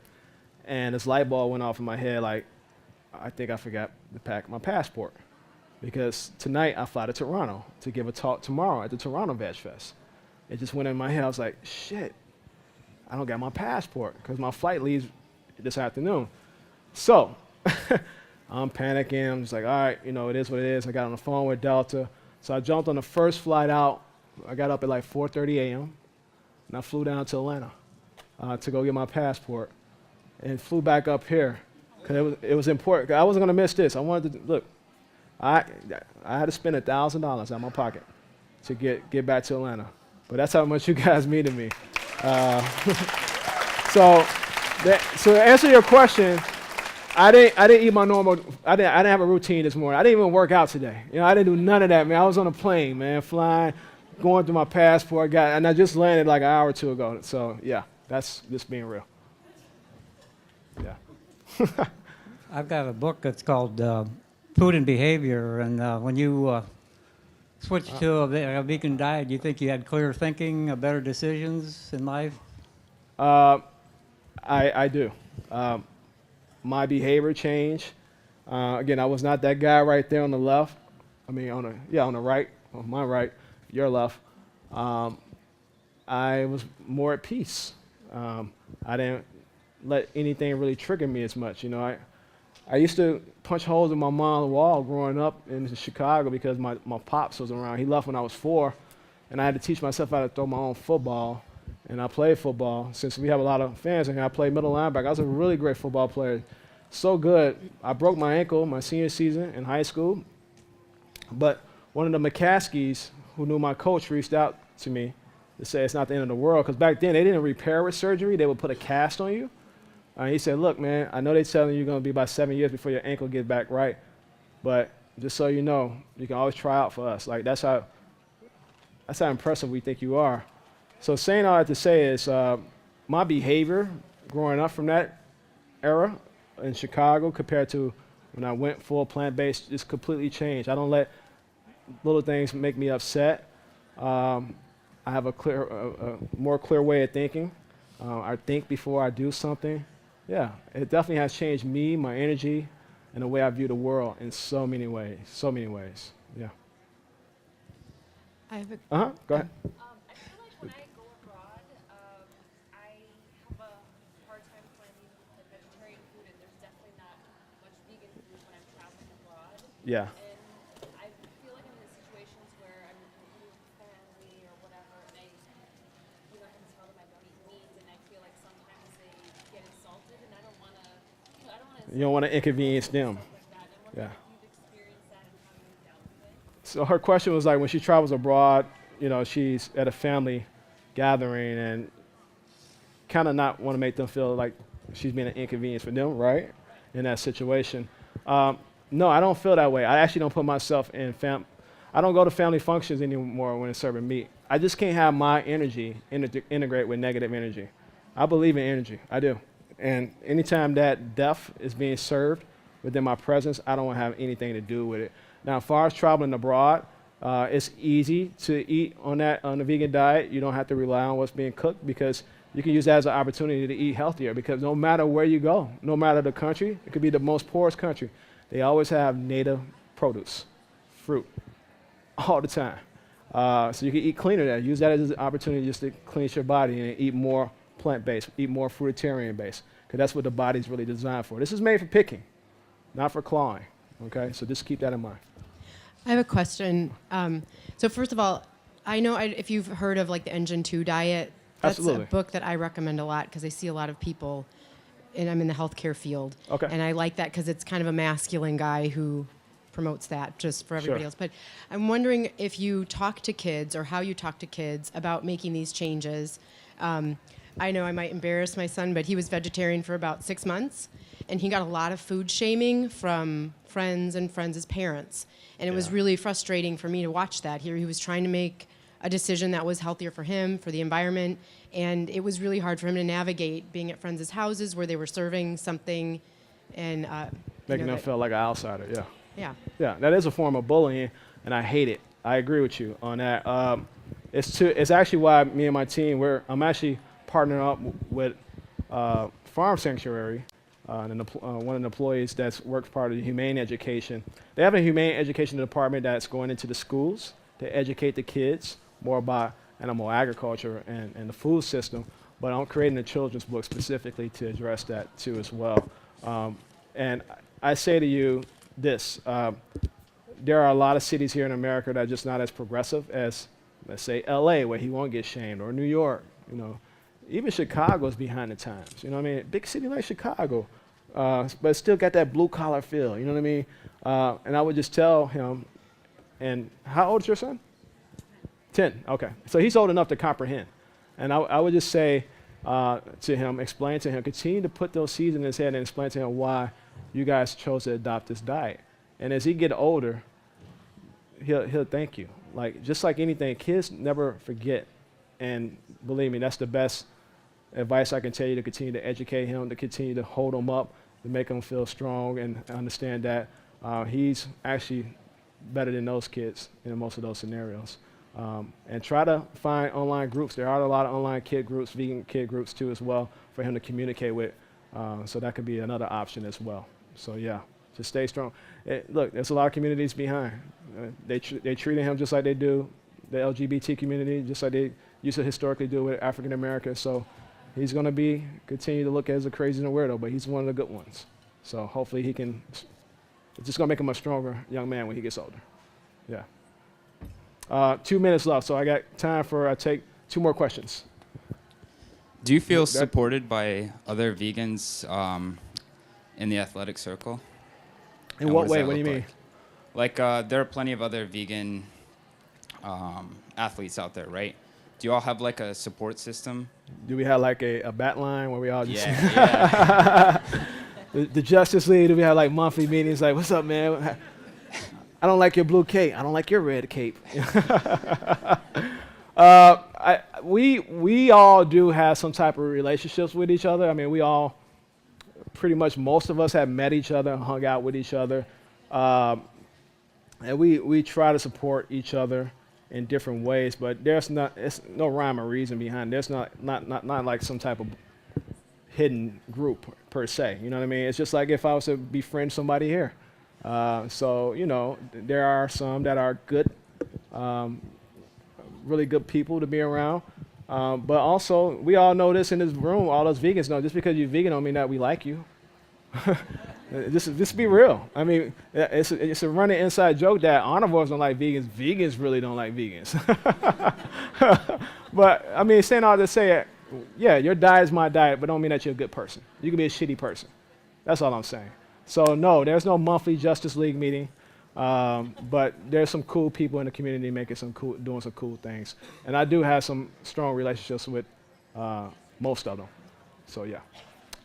And this light bulb went off in my head, like, I think I forgot to pack my passport. Because tonight I fly to Toronto to give a talk tomorrow at the Toronto Veg Fest. It just went in my head. I was like, shit, I don't got my passport because my flight leaves this afternoon. So I'm panicking. I'm just like, all right, it is what it is. I got on the phone with Delta. So I jumped on the first flight out. I got up at like 4:30 a.m. and I flew down to Atlanta to go get my passport and flew back up here because it was important. I wasn't going to miss this. I wanted to, look, I had to spend $1,000 out of my pocket to get back to Atlanta. But that's how much you guys mean to me. So to answer your question, I didn't eat my normal. I didn't have a routine this morning. I didn't even work out today. I didn't do none of that, man. I was on a plane, man, flying, going through my passport, and I just landed like an hour or two ago. So yeah, that's just being real. Yeah. I've got a book that's called Food and Behavior, and when you switched to a vegan diet, do you think you had clearer thinking, better decisions in life? I do. My behavior changed. Again, I was not that guy right there on the left. I mean, on the right, on my right, your left, I was more at peace. I didn't let anything really trigger me as much. You know, I used to punch holes in my mom's wall growing up in Chicago because my pops was around. He left when I was 4, and I had to teach myself how to throw my own football. And I played football. Since we have a lot of fans in here, I played middle linebacker. I was a really great football player. So good. I broke my ankle my senior season in high school. But one of the McCaskies, who knew my coach, reached out to me to say it's not the end of the world. Because back then, they didn't repair with surgery. They would put a cast on you. He said, look, man, I know they're telling you you're going to be about 7 years before your ankle gets back right. But just so you know, you can always try out for us. Like, that's how impressive we think you are. So saying all that to say is my behavior growing up from that era in Chicago compared to when I went full plant-based just completely changed. I don't let little things make me upset. I have a more clear way of thinking. I think before I do something. Yeah, it definitely has changed me, my energy, and the way I view the world in so many ways. So many ways. Yeah. I have a Go ahead. I feel like when I go abroad, I have a hard time finding like vegetarian food, and there's definitely not much vegan food when I'm traveling abroad. Yeah. And I feel like I'm in situations where I'm with family or whatever, and I can tell them I don't eat meat, and I feel like sometimes they get insulted, and I don't want to. You don't want to inconvenience them. Yeah. So her question was like, when she travels abroad, you know, she's at a family gathering and kind of not want to make them feel like she's being an inconvenience for them, right? In that situation. No, I don't feel that way. I actually don't put myself in I don't go to family functions anymore when it's serving meat. I just can't have my energy integrate with negative energy. I believe in energy. I do. And anytime that death is being served within my presence, I don't want to have anything to do with it. Now, as far as traveling abroad, it's easy to eat on the vegan diet. You don't have to rely on what's being cooked because you can use that as an opportunity to eat healthier because no matter where you go, no matter the country, it could be the most poorest country, they always have native produce, fruit, all the time. So you can eat cleaner there. Use that as an opportunity just to cleanse your body and eat more plant-based, eat more fruitarian-based because that's what the body's really designed for. This is made for picking, not for clawing. Okay, so just keep that in mind. I have a question. So first of all, I know if you've heard of like the Engine 2 diet, that's Absolutely. a book that I recommend a lot because I see a lot of people, and I'm in the healthcare field. Okay. And I like that because it's kind of a masculine guy who promotes that just for everybody Sure. else. But I'm wondering if you talk to kids or how you talk to kids about making these changes. I know I might embarrass my son, but he was vegetarian for about 6 months, and he got a lot of food shaming from friends and friends' parents. And it was really frustrating for me to watch that. He was trying to make a decision that was healthier for him, for the environment, and it was really hard for him to navigate being at friends' houses where they were serving something and Making them feel like an outsider, yeah. Yeah. Yeah, that is a form of bullying, and I hate it. I agree with you on that. It's actually why me and my team, I'm actually partnering up with Farm Sanctuary, one of the employees that's works part of the humane education. They have a humane education department that's going into the schools to educate the kids more about animal agriculture and the food system, but I'm creating a children's book specifically to address that too as well. And I say to you this, there are a lot of cities here in America that are just not as progressive as, let's say, LA, where he won't get shamed, or New York, you know. Even Chicago's behind the times, you know what I mean? Big city like Chicago, but still got that blue collar feel, you know what I mean? And I would just tell him, and how old is your son? 10, okay. So he's old enough to comprehend. And I would just say to him, explain to him, continue to put those seeds in his head and explain to him why you guys chose to adopt this diet. And as he get older, he'll thank you. Like, just like anything, kids never forget. And believe me, that's the best advice I can tell you, to continue to educate him, to continue to hold him up, to make him feel strong and understand that he's actually better than those kids in most of those scenarios. And try to find online groups. There are a lot of online kid groups, vegan kid groups too as well, for him to communicate with. So that could be another option as well. So yeah, Just stay strong. Look, there's a lot of communities behind. They treating him just like they do the LGBT community, just like they used to historically do with African Americans. So he's going to continue to look as a crazy and a weirdo, but he's one of the good ones. So hopefully it's just going to make him a stronger young man when he gets older. Yeah. 2 minutes left, so I got time for, take 2 more questions. Do you feel supported by other vegans in the athletic circle? In what way? What do you mean? Like there are plenty of other vegan athletes out there, right? Do you all have like a support system? Do we have like a bat line where we all just... Yeah. the Justice League, do we have like monthly meetings like, what's up, man? I don't like your blue cape. I don't like your red cape. We all do have some type of relationships with each other. I mean, we all, pretty much most of us have met each other, hung out with each other. And we try to support each other in different ways, but it's no rhyme or reason behind it. There's not like some type of hidden group per se. You know what I mean? It's just like if I was to befriend somebody here. So, you know, there are some that are good, really good people to be around. But also, we all know this in this room, all those vegans know, just because you're vegan don't mean that we like you. Just be real. I mean, it's a running inside joke that omnivores don't like vegans. Vegans really don't like vegans. But, I mean, saying all this, say, yeah, your diet is my diet, but don't mean that you're a good person. You can be a shitty person. That's all I'm saying. So, no, there's no monthly Justice League meeting. But there's some cool people in the community doing some cool things. And I do have some strong relationships with most of them. So, yeah.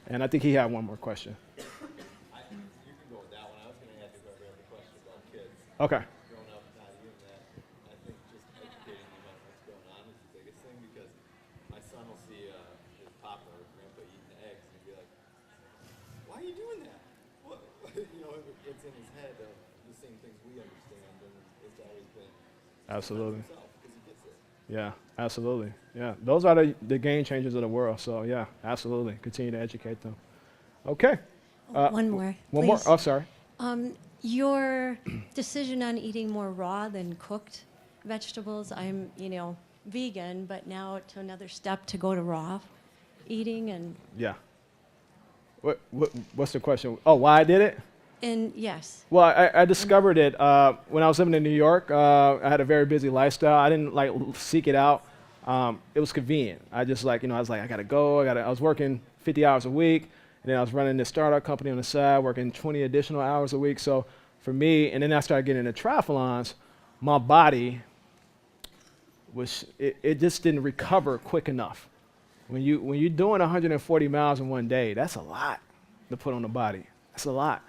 And I think he had one more question. You can go with that one. I was going to ask you about the question about kids. Okay. Growing up not doing that, I think just educating them on what's going on is the biggest thing, because my son will see his papa or grandpa eating eggs and he'll be like, why are you doing that? What? You know, it's in his head of the same things we understand, and it's always been Absolutely. himself, because he gets it. Yeah, absolutely. Yeah, those are the game changers of the world. So yeah, absolutely. Continue to educate them. Okay. One more. One more. Please. Oh, sorry. Your decision on eating more raw than cooked vegetables. I'm, vegan, but now to another step to go to raw eating and. Yeah. What's the question? Oh, why I did it? And yes. Well, I discovered it when I was living in New York. I had a very busy lifestyle. I didn't seek it out. It was convenient. I just I was like, I gotta go. I was working 50 hours a week, and then I was running this startup company on the side, working 20 additional hours a week. So for me, and then I started getting into triathlons, my body it just didn't recover quick enough. When you're doing 140 miles in one day, that's a lot to put on the body. That's a lot.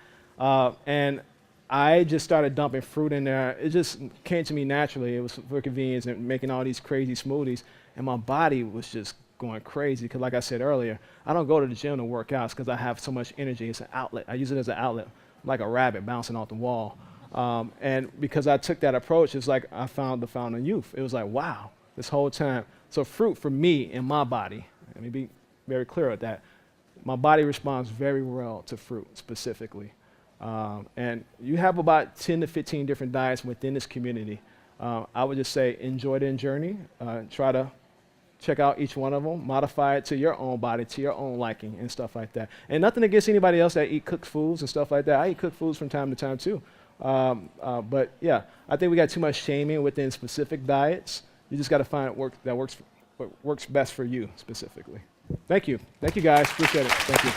And I just started dumping fruit in there. It just came to me naturally. It was for convenience and making all these crazy smoothies. And my body was just going crazy because, like I said earlier, I don't go to the gym to work out because I have so much energy. It's an outlet. I use it as an outlet, like a rabbit bouncing off the wall. And because I took that approach, it's like I found the fountain of youth. It was like, wow, this whole time. So fruit for me in my body, let me be very clear at that, my body responds very well to fruit specifically. And you have about 10 to 15 different diets within this community. I would just say enjoy the journey. Try to check out each one of them, modify it to your own body, to your own liking and stuff like that. And nothing against anybody else that eat cooked foods and stuff like that. I eat cooked foods from time to time too. But yeah, I think we got too much shaming within specific diets. You just got to find what works best for you specifically. Thank you. Thank you guys. Appreciate it. Thank you.